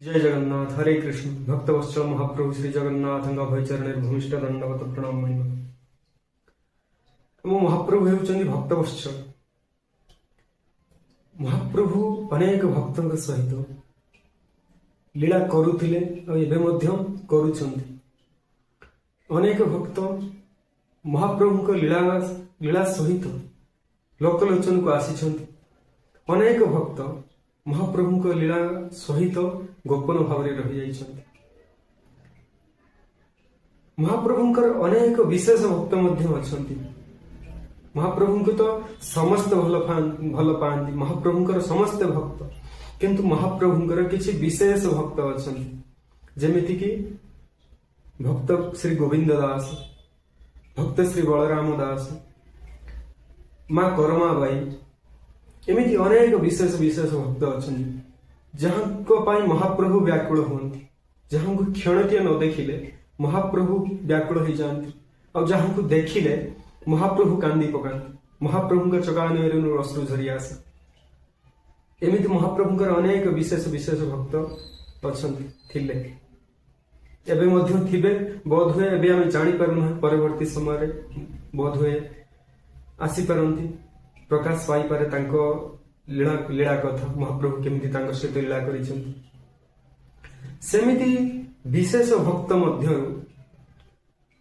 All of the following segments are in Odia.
जय जगन्नाथ हरे कृष्ण भक्तवत्सल महाप्रभु श्री जगन्नाथ अभयचरण भूमिष्ठ दंडवत प्रणाम मो महाप्रभु होउचंदी भक्तवत्सल। महाप्रभु अनेक भक्तों सहित लीला करुथिले और एबे मध्य करूछंती। अनेक भक्त महाप्रभु लीला सहित लोकलोचन को आसीछंती। अनेक भक्त महाप्रभु लीला सहित गोपन भाव रही जाइछंती। महाप्रभुंकर अनेक विशेष भक्त मध्य अछंती। महाप्रभु को तो समस्त भल पाती। महाप्रभुंकर समस्त भक्त किंतु महाप्रभुंकर किछि विशेष भक्त अछंती। जेमिति कि भक्त श्री गोविंद दास, भक्त श्री बलराम दास, माँ करमा बाई, एमिति अनेक विशेष विशेष भक्त अछंती जहाँ महाप्रभु व्याकुल हुअन्ति। जहाँ को क्षणटीए न देखिले महाप्रभु व्याकुल हो जाती और जहाँ को देखिले महाप्रभु कांदी पकाती। महाप्रभु चका नयन अश्रु झरी आसे। एमिति महाप्रभु अनेक विशेष विशेष भक्त अछंती थिले, एबे मध्य थिबे। बोध हुए एबे आमे जानि पारुना, परवर्ती समय बोध हुए आसी पारंती, प्रकाश पाई पारे तांको लीला कथा। महाप्रभु केमिति तांको सहित लीला करिसेंती। सेमिति विशेष भक्त मध्य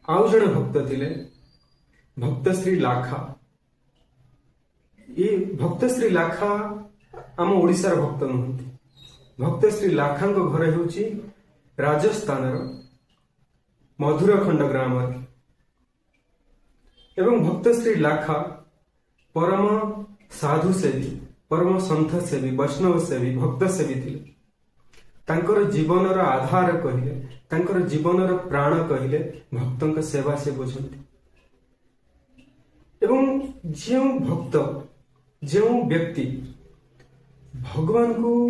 आउ जणे भक्त थिले भक्त श्री लाखा। ये भक्त श्री लाखा आम ओडिशार भक्त नुहंती। भक्त श्री लाखा घर होउची राजस्थान मधुरखंड ग्राम एवं भक्त श्री लाखा परम साधु सेवी, परम संत सेवी, वैष्णव सेवी, भक्त सेवी थिले। तांकर जीवनर आधार कहिले, तांकर जीवनर प्राण कहिले भक्तों सेवा से बुझंती। एवं जो भक्त, जो व्यक्ति भगवान को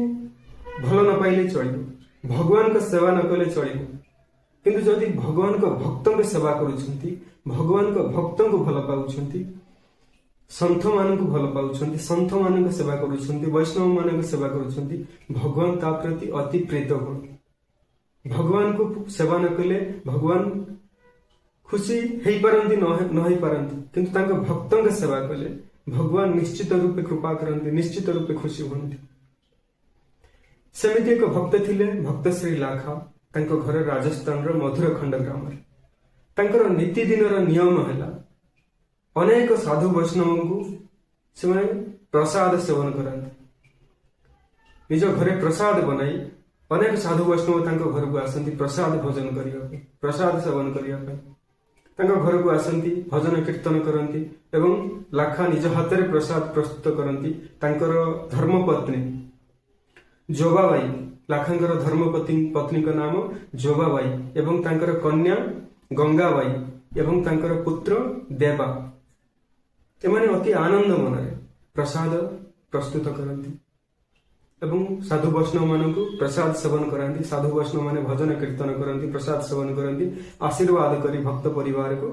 भल न पाइले चलिब, भगवान को सेवा न कले चलिब, किंतु जदि भगवान को भक्तों सेवा करुछंती, भगवान को भक्तों को भल पाउछंती, संत मान को भल पाउछंती, संत मान को सेवा करुछंती, वैष्णव मान को सेवा करुछंती, भगवान ता प्रति अति प्रीत गुण। भगवान को सेवा न कले भगवान खुशी हेई पारंती न हेई पारंती, किंतु तांको भक्तों के सेवा कले भगवान निश्चित रूपे कृपा करंती, निश्चित रूपे खुशी हुंती। सेमिति एक भक्त थिले भक्त श्री लाखा। तांको घर राजस्थान रो मधुरखंड ग्राम। तांकर नीति दिनर नियम हैला अनेक साधु वैष्णव को से प्रसाद सेवन करते। निज घरे प्रसाद बनाई अनेक साधु वैष्णव तांको घर को आसंती प्रसाद भोजन करने, प्रसाद सेवन करने। तांको घर को आसंती, भजन कीर्तन करती एवं लाखा निज हाथ में प्रसाद प्रस्तुत करती। तांकर धर्मपत्नी जोबाबाई, लाखांकर धर्मपत्नी का नाम जोबाबाई एवं तांकर कन्या गंगाबाई एवं तांकर पुत्र देवा, एमाने अति आनंद मन प्रसाद प्रस्तुत करती एवं साधु वैष्णव मान को प्रसाद सेवन कराती। साधु वैष्णव माने भजन कीर्तन करती, प्रसाद सेवन करती, आशीर्वाद करी भक्त परिवार को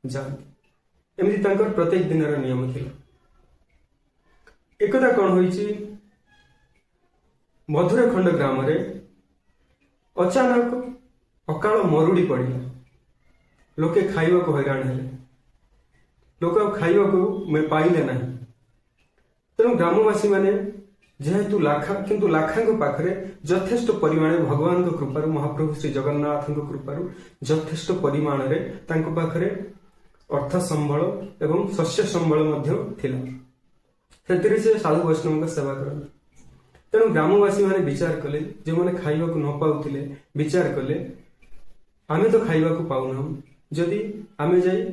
जाती। एमती तांकर प्रत्येक दिन नियम थिला। एकदा कौन होईची, मधुरखंड ग्राम रे अचानक अकाल मरुड़ी पड़िला। लोके खाइबा को हैरान हेले, लोक खाइबा को पाइले नहीं। तेणु ग्रामवासी माने जेहेतु लाखा, किंतु लाखा पाखरे यथेष्ट परिमाण भगवान को कृपारु, महाप्रभु श्री जगन्नाथ कृपारु यथेष्ट परिमाण रे तांको पाखरे अर्थ संबल एवं शस्य संबल मध्य थिला। सेतिरे से साधु वैष्णव का सेवा करते। तेणु ग्रामवासी माने विचार कले, जो माने खाइबा को न पाउथिले विचार कले आमे तो खाइबा को पाउना, जदि आमे जाई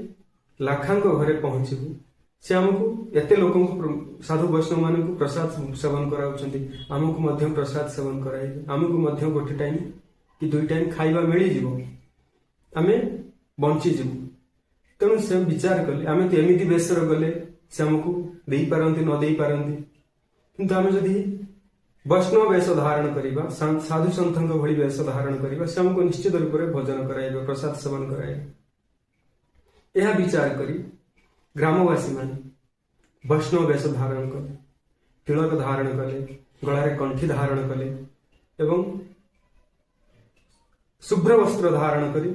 लाखा घरे पहुंचबू, से आमको एते लोक साधु वैष्णव मान को प्रसाद सेवन कराउछंती, आमको मध्य प्रसाद सेवन कराइबे, आमको मध्य गोटे टाइम कि दुई टाइम खाइबा मिली जिवो, आमे बंची जिवु। तेणु से विचार कले आमे तो एमिति बेसर गले से आमको देई पारंती न देई पारंती, किंतु आमे जदि वैष्णव वेश धारण करिबा, साधु संतଙ୍କ भଳି वेश धारण करिबा, से आमको निश्चित रूप से भोजन कराइबे, प्रसाद सेवन कराइबे। यह विचार करी ग्रामवासी माने वैष्णव वेश धारण कले, तिलक धारण कले, गलारे कंठी धारण कले एवं शुभ्र वस्त्र धारण करी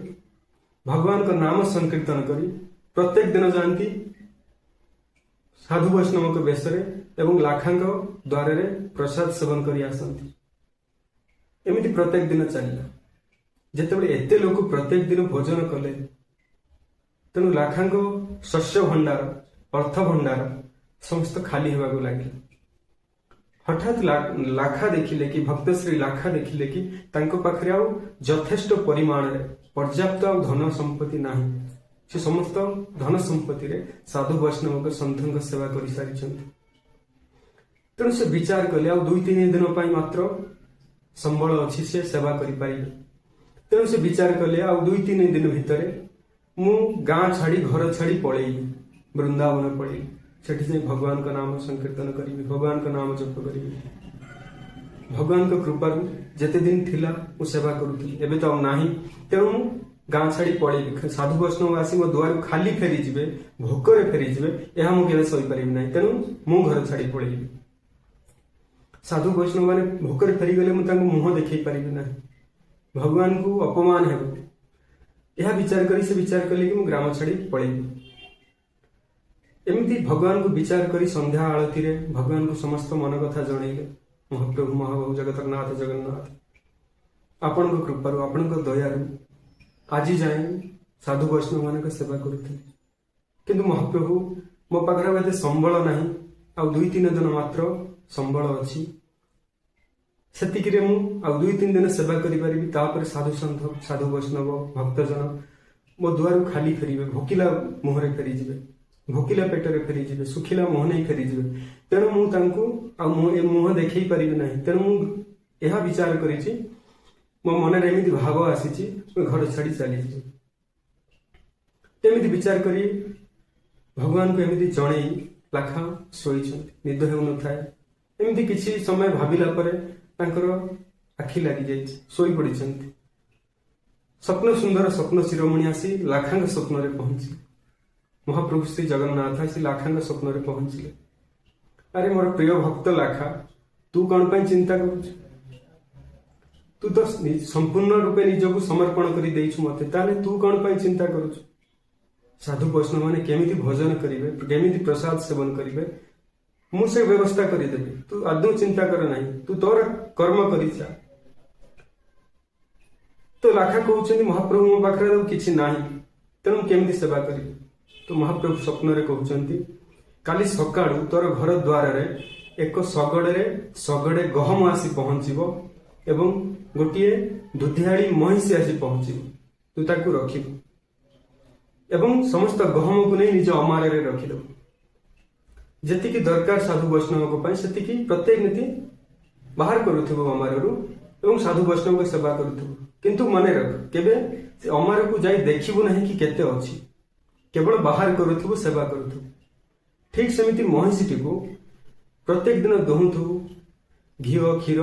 भगवान का नाम संकीर्तन करी प्रत्येक दिन जाती साधु वैष्णव के बेश एवं लाखांग द्वार प्रसाद सेवन कर आसती। एमती प्रत्येक दिन चलला जिते एते लोक प्रत्येक दिन भोजन कले तेणु लाखांग शस्य भंडार अर्थ भंडार समस्त खाली होगा लगे। हठात लाखा देखिले कि भक्तश्री लाखा देखिले कि तांको पाखरे आउ यथेष्ट परिमाण रे पर्याप्त धन संपत्ति नाही। से समस्त धन संपत्ति रे साधु वैष्णव के संतों सेवा कर सारी। तेणु से विचार कले आउ 2-3 दिन मात्र संबल अच्छी से सेवा करें। तेणु से विचार कले आउ 2-3 दिन भितर मु गाँ छाड़ी घर छाड़ी पलैली वृंदावन पलैली सेठी जाई भगवान का नाम संकीर्तन करी भगवान का नाम जप करी। भगवान का कृपा जेते दिन थिला मु सेवा करूथी एबे तो नाही। तेणु मु गाँ छाड़ी पलैली साधु वैष्णव आसी मो द्वार खाली फेरी जिवे भोकरे फेरी जिवे एहा मु केबे सही परिबि नाही। तेणु मु घर छाड़ी पलैली। साधु वैष्णव माने भोकरे फेरी गले मु तांको मुह देखै परिबि नाही भगवान को अपमान हेबो यह विचार करी से विचार कली कि मु ग्राम छाड़ी पलैली। एमती भगवान को विचार करी संध्या आळती रे भगवान को समस्त मन कथा जणैले महाप्रभु महाबाहु जगतरनाथ जगन्नाथ आपण को कृपारू आपण को दयारू आज जाए साधु वैष्णव मान सेवा करुले किंतु महाप्रभु मो पाखरे एते संबल नाही आ 2-3 दिन मात्र संबल अच्छी सेतिकिरे मु आ 2-3 दिन सेवा करि परिबि। तापर साधु संत साधु वैष्णव भक्तजन मो द्वार खाली फेरिबे भोकिला मुहरे फेरी जिवे भोकिला पेटरे फेरी जिवे सुखिला मुह नहीं फेरी जिवे। तेणु मु तांको आ मुह देखै परिबि नाही। तेणु मु एहा विचार करिछि मो मन रे एमिति भाव आसीछि घर छाड़ी चली जी तेमिति विचार करी भगवान को एमिति जणै लाखा सोईछन्ति निद हेउ न थाए। एमिति किछि समय भाबिला परे तांकर आखि लागि जाइछि सोई पडिछन्ति। स्वप्न सुंदर स्वप्न शिरोमणि आसी लाखांग स्वप्न रे पहुंची महाप्रभु श्री जगन्नाथ आसी लाखांग स्वप्न रे पहुंचले। अरे मोर प्रिय भक्त लाखा तू कौन पाई चिंता करूछ तू तो संपूर्ण रूपे निजको समर्पण करी देइछु मते ताले तू कौन पाई चिंता करूछ। साधु वैष्णव माने केमिति भोजन करिवे केमिति प्रसाद सेवन करिवे मु से व्यवस्था करी देबे तू आदौ चिंता कर नाही तू तोर कर्म करी जा। तो लाखा कहउछन्ति महाप्रभु मो पाखरे किछि नाही तेणु केमिति सेवा करिवे। तो महाप्रभु स्वप्न रे कहउछन्ति काली सकाळु तोर घर द्वार रे एक सगड़े गहम आसी पहुंचीबो एवं गोटिए दुधियाड़ी महिषी आसी पहुंचीबो तू ताकू रखिबो एवं समस्त गहम को नहीं निज अमार रे रखिदबो जेतिकी दरकार साधु वैष्णव को पाई सेतिकी प्रत्येक नीति बाहर करूथिबो अमाररू एवं साधु वैष्णव को सेवा करूथिबो। किंतु मने रख केबे से अमार को जाई देखिबो नहीं कि केते अछि केवल बाहर करूथिबो सेवा करूथिबो। ठीक सेमिति महिषीटी को प्रत्येक दिन दोहुथबो घीओ क्षीर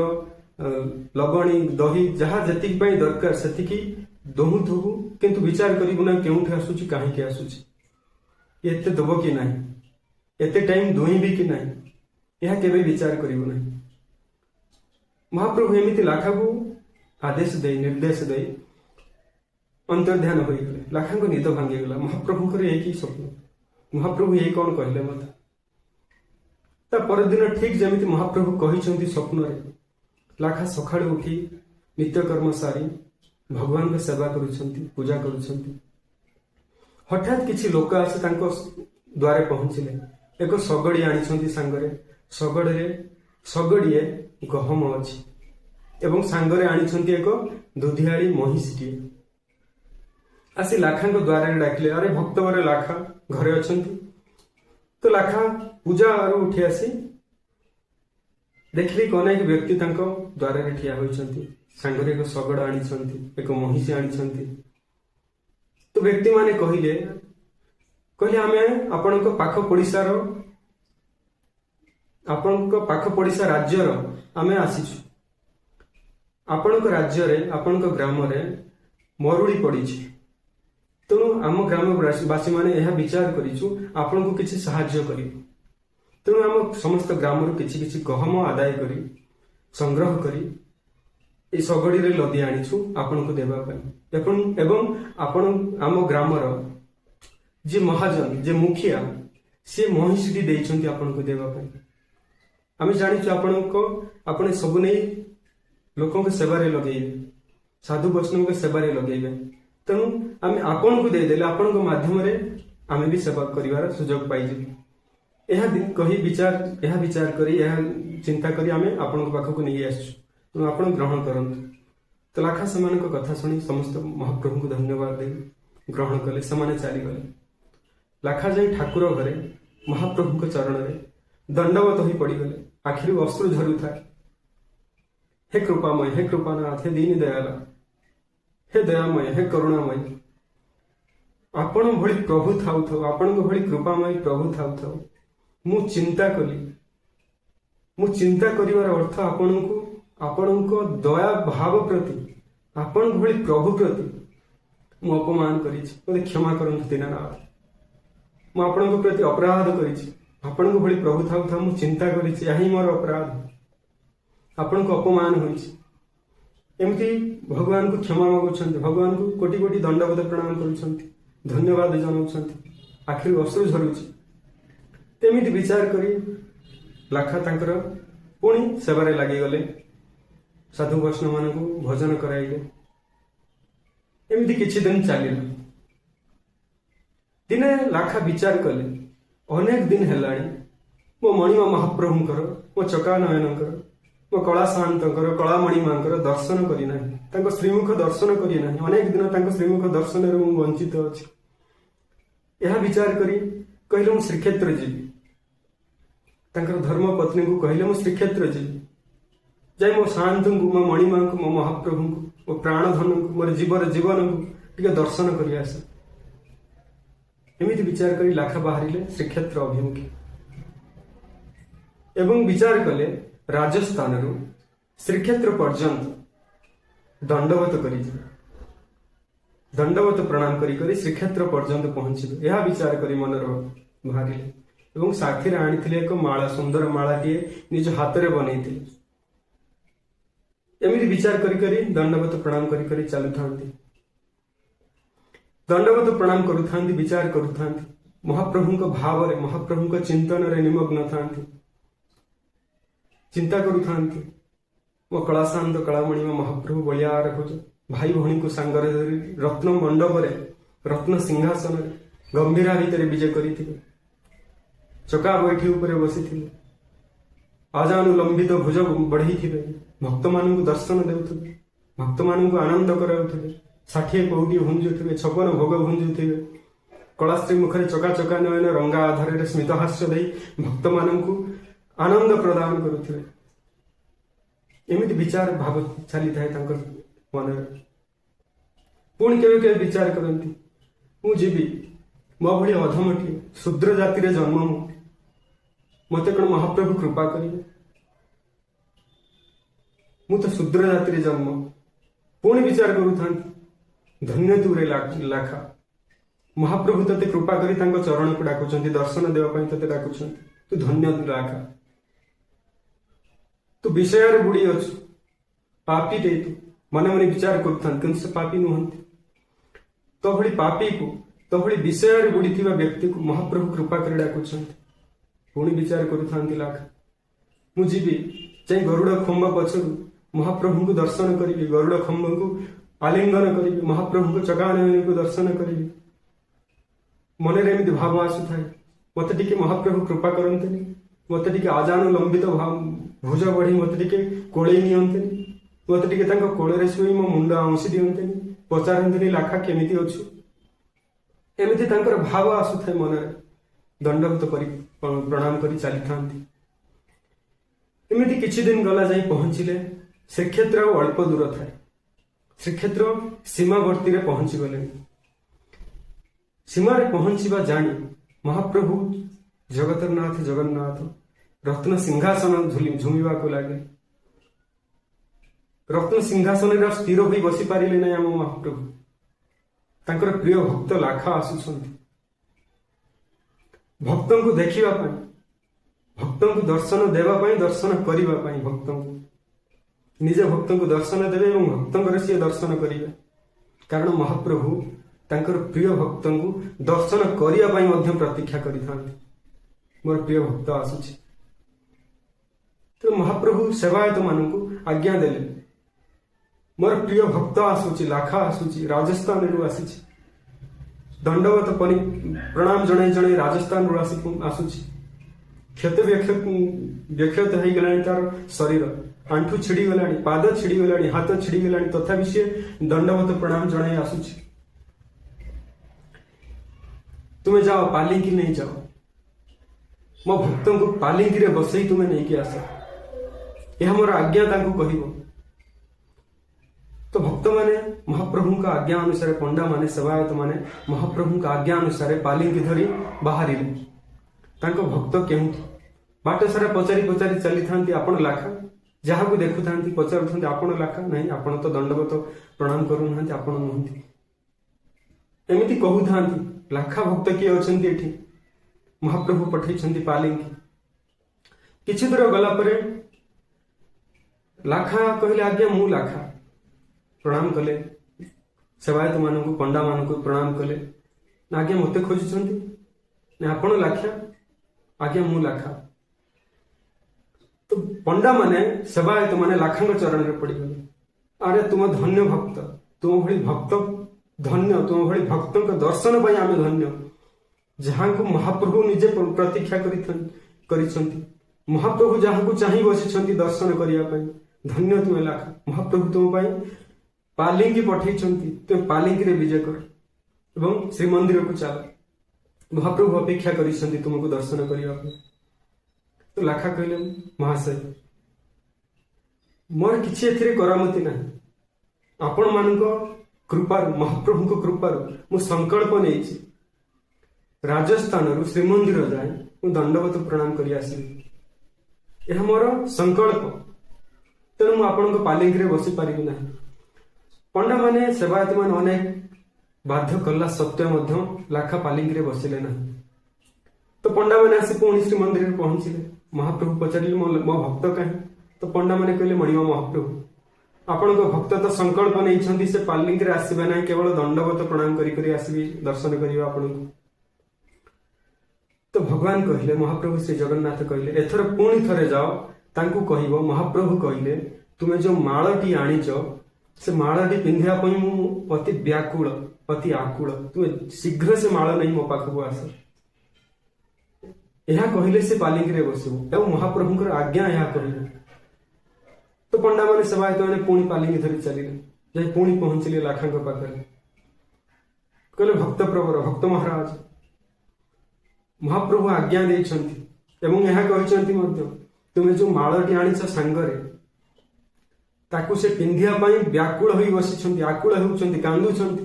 लगणी दही जहाँ जेतिकी पाई दरकार सेतिकी दोहुथबो किंतु विचार करिबो ना केउठी आसुची काहे आसुची एते दबो कि नाही एते टाइम दोही भी कि नाही यह केबे विचार करिबो नाही। महाप्रभु एमिति लाखा को आदेश दे निर्देश दे अंतर्ध्यान होई गले लाखा को निद भांगी गला। महाप्रभु करे एक ही स्वप्न महाप्रभु ये कौन कहले मते ता परदिन ठीक जमिति महाप्रभु कहिसंती स्वप्न रे लाखा सखाळु उठी नित्य कर्म सारी भगवान को सेवा करुछंती पूजा करुछंती। हठात किछि लोक आसे तांको द्वारे पहुंचिले एक सगड़ी आनिछंती सांगरे सगड़िए गहम अछि एवं सांगरे आनिछंती एक दुधियाड़ी महिषीटिए आसी लाखा द्वारे डाकिले अरे भक्त बरे लाखा घरे अछंती। तो लाखा पूजा उठी आसी देखली कौन एक व्यक्ति तांको द्वार रे ठिया होइछंती सांगरे एक सगड़ आनिछंती एक महिषी आनिछंती। तो व्यक्ति माने कहले आमे आपनको पाख पड़िसा राज्यर आमे आसीछु आपनको राज्य रे आपनको ग्राम रे मरुड़ी पड़िछि तेणु आम ग्रामवासी माने यह विचार करिछु आपनको किछि सहाय्य करिबो। तेणु आम समस्त ग्राम किछि किछि गहम आदाय करी संग्रह करी এই ଶଗଡ଼ିରେ ଲଦି ଆଣିଛୁ ଆପଣଙ୍କୁ ଦେବା ପାଇଁ ଏବଂ ଆପଣ ଆମ ଗ୍ରାମର ଯିଏ ମହାଜନ ଯିଏ ମୁଖିଆ ସିଏ ମହିଷିଟି ଦେଇଛନ୍ତି ଆପଣଙ୍କୁ ଦେବା ପାଇଁ। ଆମେ ଜାଣିଛୁ ଆପଣ ସବୁ ନେଇ ଲୋକଙ୍କ ସେବାରେ ଲଗେଇବେ, ସାଧୁ ବୈଷ୍ଣବଙ୍କ ସେବାରେ ଲଗେଇବେ। ତେଣୁ ଆମେ ଆପଣଙ୍କୁ ଦେଇଦେଲେ ଆପଣଙ୍କ ମାଧ୍ୟମରେ ଆମେ ବି ସେବା କରିବାର ସୁଯୋଗ ପାଇଯିବୁ। ଏହା ବିଚାର କରି ଏହା ଚିନ୍ତା କରି ଆମେ ଆପଣଙ୍କ ପାଖକୁ ନେଇ ଆସିଛୁ। ତେଣୁ ଆପଣ ଗ୍ରହଣ କରନ୍ତୁ। ତ ଲାଖା ସେମାନଙ୍କ କଥା ଶୁଣି ସମସ୍ତ ମହାପ୍ରଭୁଙ୍କୁ ଧନ୍ୟବାଦ ଦେଇ ଗ୍ରହଣ କଲେ। ସେମାନେ ଚାଲିଗଲେ। ଲାଖା ଯାଇ ଠାକୁର ଘରେ ମହାପ୍ରଭୁଙ୍କ ଚରଣରେ ଦଣ୍ଡବତ ହୋଇ ପଡ଼ିଗଲେ। ଆଖିରୁ ଅଶ୍ରୁ ଝରୁଥାଏ। ହେ କୃପାମୟ, ହେ କୃପାନାଥ, ହେ ଦୀନ ଦୟାଲ, ହେ ଦୟାମୟ, ହେ କରୁଣାମୟ, ଆପଣ ଭଳି ପ୍ରଭୁ ଥାଉ ଥାଉ, ଆପଣଙ୍କ ଭଳି କୃପାମୟ ପ୍ରଭୁ ଥାଉ ଥାଉ ମୁଁ ଚିନ୍ତା କଲି। ମୁଁ ଚିନ୍ତା କରିବାର ଅର୍ଥ ଆପଣଙ୍କ ଦୟା ଭାବ ପ୍ରତି, ଆପଣଙ୍କ ଭଳି ପ୍ରଭୁ ପ୍ରତି ମୁଁ ଅପମାନ କରିଛି। ମୋତେ କ୍ଷମା କରନ୍ତୁ ଦୀନନାଥ। ମୁଁ ଆପଣଙ୍କ ପ୍ରତି ଅପରାଧ କରିଛି। ଆପଣଙ୍କ ଭଳି ପ୍ରଭୁ ଥାଉ ଥାଉ ମୁଁ ଚିନ୍ତା କରିଛି, ଏହା ହିଁ ମୋର ଅପରାଧ। ଆପଣଙ୍କୁ ଅପମାନ ହୋଇଛି। ଏମିତି ଭଗବାନଙ୍କୁ କ୍ଷମା ମାଗୁଛନ୍ତି। ଭଗବାନଙ୍କୁ କୋଟି କୋଟି ଦଣ୍ଡବତ ପ୍ରଣାମ କରୁଛନ୍ତି, ଧନ୍ୟବାଦ ଜଣାଉଛନ୍ତି। ଆଖିରୁ ଅଶ୍ରୁ ଝରୁଛି। ତେମିତି ବିଚାର କରି ଲାଖା ତାଙ୍କର ପୁଣି ସେବାରେ ଲାଗିଗଲେ। ସାଧୁ ବୈଷ୍ଣବମାନଙ୍କୁ ଭୋଜନ କରାଇଲେ। ଏମିତି କିଛି ଦିନ ଚାଲିଲା। ଦିନେ ଲାଖା ବିଚାର କଲେ, ଅନେକ ଦିନ ହେଲାଣି ମୋ ମଣିମା ମହାପ୍ରଭୁଙ୍କର, ମୋ ଚକାନୟନଙ୍କର, ମୋ କଳା ସାଆନ୍ତଙ୍କର, କଳାମଣି ମାଙ୍କର ଦର୍ଶନ କରିନାହିଁ। ତାଙ୍କ ଶ୍ରୀମୁଖ ଦର୍ଶନ କରିନାହିଁ। ଅନେକ ଦିନ ତାଙ୍କ ଶ୍ରୀମୁଖ ଦର୍ଶନରେ ମୁଁ ବଞ୍ଚିତ ଅଛି। ଏହା ବିଚାର କରି କହିଲେ ମୁଁ ଶ୍ରୀକ୍ଷେତ୍ର ଯିବି। ତାଙ୍କର ଧର୍ମପତ୍ନୀଙ୍କୁ କହିଲେ ମୁଁ ଶ୍ରୀକ୍ଷେତ୍ର ଯିବି। ଯାଇ ମୋ ସାଆନ୍ତଙ୍କୁ, ମୋ ମଣିମାଙ୍କୁ, ମୋ ମହାପ୍ରଭୁଙ୍କୁ, ମୋ ପ୍ରାଣଧନଙ୍କୁ, ମୋର ଜୀବନକୁ ଟିକେ ଦର୍ଶନ କରି ଆସେ। ଏମିତି ବିଚାର କରି ଲାଖା ବାହାରିଲେ ଶ୍ରୀକ୍ଷେତ୍ର ଅଭିମୁଖୀ ଏବଂ ବିଚାର କଲେ ରାଜସ୍ଥାନରୁ ଶ୍ରୀକ୍ଷେତ୍ର ପର୍ଯ୍ୟନ୍ତ ଦଣ୍ଡବତ କରିଯିବେ। ଦଣ୍ଡବତ ପ୍ରଣାମ କରି ଶ୍ରୀକ୍ଷେତ୍ର ପର୍ଯ୍ୟନ୍ତ ପହଞ୍ଚିବେ। ଏହା ବିଚାର କରି ମନରେ ବାହାରିଲେ ଏବଂ ସାଥିରେ ଆଣିଥିଲେ ଏକ ମାଳା, ସୁନ୍ଦର ମାଳାଟିଏ ନିଜ ହାତରେ ବନେଇଥିଲେ। ଏମିତି ବିଚାର କରି ଦଣ୍ଡବତ ପ୍ରଣାମ କରି ଚାଲୁଥାନ୍ତି। ଦଣ୍ଡବତ ପ୍ରଣାମ କରୁଥାନ୍ତି, ବିଚାର କରୁଥାନ୍ତି। ମହାପ୍ରଭୁଙ୍କ ଭାବରେ, ମହାପ୍ରଭୁଙ୍କ ଚିନ୍ତନରେ ନିମଗ୍ନ ଥାନ୍ତି। ଚିନ୍ତା କରୁଥାନ୍ତି, ମୋ କଳାସାନ୍ତ କଳାମଣି ମୋ ମହାପ୍ରଭୁ ବଳିଆର ହୋଜ ଭାଇ ଭଉଣୀଙ୍କୁ ସାଙ୍ଗରେ ଧରି ରତ୍ନ ମଣ୍ଡପରେ, ରତ୍ନ ସିଂହାସନରେ ଗମ୍ଭୀରା ଭିତରେ ବିଜେ କରିଥିବେ। ଚକା ବୈଠି ଉପରେ ବସିଥିବେ। ଆଜାନୁଲମ୍ବିତ ଭୁଜ ବଢେଇଥିବେ। ଭକ୍ତମାନଙ୍କୁ ଦର୍ଶନ ଦେଉଥିବେ। ଭକ୍ତମାନଙ୍କୁ ଆନନ୍ଦ କରାଉଥିବେ। 60 ପଉଟି ଭୁଞ୍ଜୁଥିବେ, 56 ଭୋଗ ଭୁଞ୍ଜୁଥିବେ। କଳାଶ୍ରୀ ମୁଖରେ ଚକା ଚକା ନୟନ ରଙ୍ଗା ଆଧାରରେ ସ୍ମିତହାସ୍ୟ ଦେଇ ଭକ୍ତମାନଙ୍କୁ ଆନନ୍ଦ ପ୍ରଦାନ କରୁଥିବେ। ଏମିତି ବିଚାର ଭାବ ଚାଲିଥାଏ ତାଙ୍କ ମନରେ। ପୁଣି କେବେ କେବେ ବିଚାର କରନ୍ତି, ମୁଁ ଯିବି, ମୋ ଭଳି ଅଧମଟିଏ ଶୂଦ୍ର ଜାତିରେ ଜନ୍ମ, ମତେ କଣ ମହାପ୍ରଭୁ କୃପା କରିବେ? ମୁଁ ତ ଶୂଦ୍ର ଜାତିରେ ଜନ୍ମ। ପୁଣି ବିଚାର କରୁଥାନ୍ତି, ଧନ୍ୟ ତୁରେ ଲାଖା, ମହାପ୍ରଭୁ ତତେ କୃପା କରି ତାଙ୍କ ଚରଣକୁ ଡାକୁଛନ୍ତି, ଦର୍ଶନ ଦେବା ପାଇଁ ତତେ ଡାକୁଛନ୍ତି। ତୁ ଧନ୍ୟ ଲାଖା। ତୁ ବିଷୟରେ ବୁଡି ଅଛୁ, ପାପୀଟେ ତୁ। ମନେ ମନେ ବିଚାର କରୁଥାନ୍ତି, କିନ୍ତୁ ସେ ପାପୀ ନୁହନ୍ତି। ତୋ ଭଳି ପାପୀକୁ, ତୋ ଭଳି ବିଷୟରେ ବୁଡିଥିବା ବ୍ୟକ୍ତିକୁ ମହାପ୍ରଭୁ କୃପା କରି ଡାକୁଛନ୍ତି। ପୁଣି ବିଚାର କରୁଥାନ୍ତି ଲାଖା, ମୁଁ ଯିବି, ଯାଇ ଗରୁଡ ଖମ୍ବ ପଛରୁ ମହାପ୍ରଭୁଙ୍କୁ ଦର୍ଶନ କରିବି। ଗରୁଡ ଖମ୍ବଙ୍କୁ ଆଲିଙ୍ଗନ କରିବି। ମହାପ୍ରଭୁଙ୍କ ଚକାନୟନକୁ ଦର୍ଶନ କରିବି। ମନରେ ଏମିତି ଭାବ ଆସୁଥାଏ, ମତେ ଟିକେ ମହାପ୍ରଭୁ କୃପା କରନ୍ତେନି, ମତେ ଟିକେ ଆଜାନୁଲମ୍ବିତ ଭୁଜ ବଢି ମତେ ଟିକେ କୋଳେଇ ନିଅନ୍ତେନି, ମତେ ଟିକେ ତାଙ୍କ କୋଳରେ ଶୋଇ ମୋ ମୁଣ୍ଡ ଆଉଁସି ଦିଅନ୍ତେନି, ପଚାରନ୍ତେନି ଲାଖା କେମିତି ଅଛୁ। ଏମିତି ତାଙ୍କର ଭାବ ଆସୁଥାଏ ମନରେ। ଦଣ୍ଡବତ କରି ପ୍ରଣାମ କରି ଚାଲିଥାନ୍ତି। ଏମିତି କିଛି ଦିନ ଗଲା, ଯାଇ ପହଞ୍ଚିଲେ ଶ୍ରୀକ୍ଷେତ୍ର। ଆଉ ଅଳ୍ପ ଦୂର ଥାଏ। ଶ୍ରୀକ୍ଷେତ୍ର ସୀମାବର୍ତ୍ତୀରେ ପହଞ୍ଚି ଗଲେଣି। ସୀମାରେ ପହଞ୍ଚିବା ଜାଣି ମହାପ୍ରଭୁ ଜଗତରନାଥ ଜଗନ୍ନାଥ ରତ୍ନ ସିଂହାସନ ଝୁମିବାକୁ ଲାଗେ। ରତ୍ନ ସିଂହାସନରେ ସ୍ଥିର ହୋଇ ବସି ପାରିଲେ ନାହିଁ ଆମ ମହାପ୍ରଭୁ। ତାଙ୍କର ପ୍ରିୟ ଭକ୍ତ ଲାଖା ଆସୁଛନ୍ତି ଭକ୍ତଙ୍କୁ ଦେଖିବା ପାଇଁ, ଭକ୍ତଙ୍କୁ ଦର୍ଶନ ଦେବା ପାଇଁ, ଦର୍ଶନ କରିବା ପାଇଁ ଭକ୍ତଙ୍କୁ। निज भक्त को दर्शन देवे और भक्तर सी दर्शन करेंगे कारण महाप्रभु तांकर प्रिय भक्त को दर्शन करने प्रतीक्षा करि मोर प्रिय भक्त आसुची तो महाप्रभु सेवायत मानू आज्ञा देले मोर प्रिय भक्त आसुची लाखा आसुची राजस्थान रु आसीची दंडवत प्रणाम जणे जणे राजस्थान रु आसुची क्षत व्यक्षत हो गलानी तार शरीर आंठू छिड़ी गलानी पाद छिड़ी गलानी हाथ छिड़ी गलानी तथापि सी दंडवत प्रणाम जणे आसुची तुम्हें जाओ पालिंकी नहीं जाओ मो भक्त को पालिंकी रे बसई तुम्हें नहीं कि आस यह मोर आज्ञा कह तो भक्त माने महाप्रभु का आज्ञा अनुसार पंडा माने सेवायत माने महाप्रभु का आज्ञा अनुसार पालिंकी धरी बाहर भक्त केउं बाट सारा पचारि पचारि चली था आपण लाखा जहाँ को देखु था पचार आपण लाखा नहीं आपण तो दंडवत प्रणाम करू ना आपण नुहति एमती कहू था लाखा भक्त किए अच्छा महाप्रभु पठे पालिंकी किछि दूर गला परे लाखा कहले आज्ञा मु लाखा प्रणाम कले सेवायत मानू पंडा मानू प्रणाम कले आज्ञा मते खोजुछंती आपण लाखा आज्ञा मु लाखा तो पंडा माने सेवायत माने लाखा चरण में पड़गले अरे तुम धन्य भक्त तुम भली भक्त धन्य तुम भली भक्त दर्शन पाई आम धन्य जहाँ को महाप्रभु निजे प्रतीक्षा करिछंती महाप्रभु जहाँ को चाही बसी दर्शन करने धन्य तुम्हें लाखा महाप्रभु तुम पालिंकी पठे तुम पालिंकी रे विजय कर एवं श्रीमंदिर को चल महाप्रभु अपेक्षा कर तुमको दर्शन करने तो लाखा कहले महाशय मोर किसी एथिरे करामती ना आपण मानक कृपार महाप्रभु को कृपार मु संकल्प नहीं राजस्थान श्रीमंदिर जाए मु दंडवत प्रणाम करी आसली यह मोर संकल्प तेणु मुझे पालिंकी रे बसी पारि ना पंडा माने सेवायत मान अनेक बाध्य कला सत्य लाखा पालिंकी रे बसिले ना तो पंडा मैंने आसी पुणी श्रीमंदिर में पहुंचले महाप्रभु पचारे मो भक्त कहीं तो पंडा मैंने कहले मणिमा महाप्रभु आपण भक्त तो संकल्प नहीं से पालिंकी रे आसबे ना केवल दंडवत प्रणाम करी आसबी दर्शन करियो आपण तो भगवान कहले महाप्रभु श्री जगन्नाथ कहले एथर पुणी थरे जाओ तांकु कहबो महाप्रभु कहले तुमे जो माळटी आनिच से माळटी पिंधिया पई मु अति व्याकुल अति आकुल तुमे शीघ्र से माळ नहीं मो पाखको आस यह कहले से पालिंकी रे बसिबो एवं महाप्रभुଙ୍କର आज्ञा यह कहले तो पंडा माने सेवायत माने पुणी पालिंकी धरी चलिले जाई पुणी पहुंचले लाखांक पाखरे कहले भक्त प्रवर भक्त महाराज महाप्रभु आज्ञा देइछंती एवं यह कहिछंती मध्ये तुमे जो माळटी आनिछ संगरे ताकू से पिंधिया पाई व्याकुल होई बसिछंती आकुल होउछंती कांदुछंती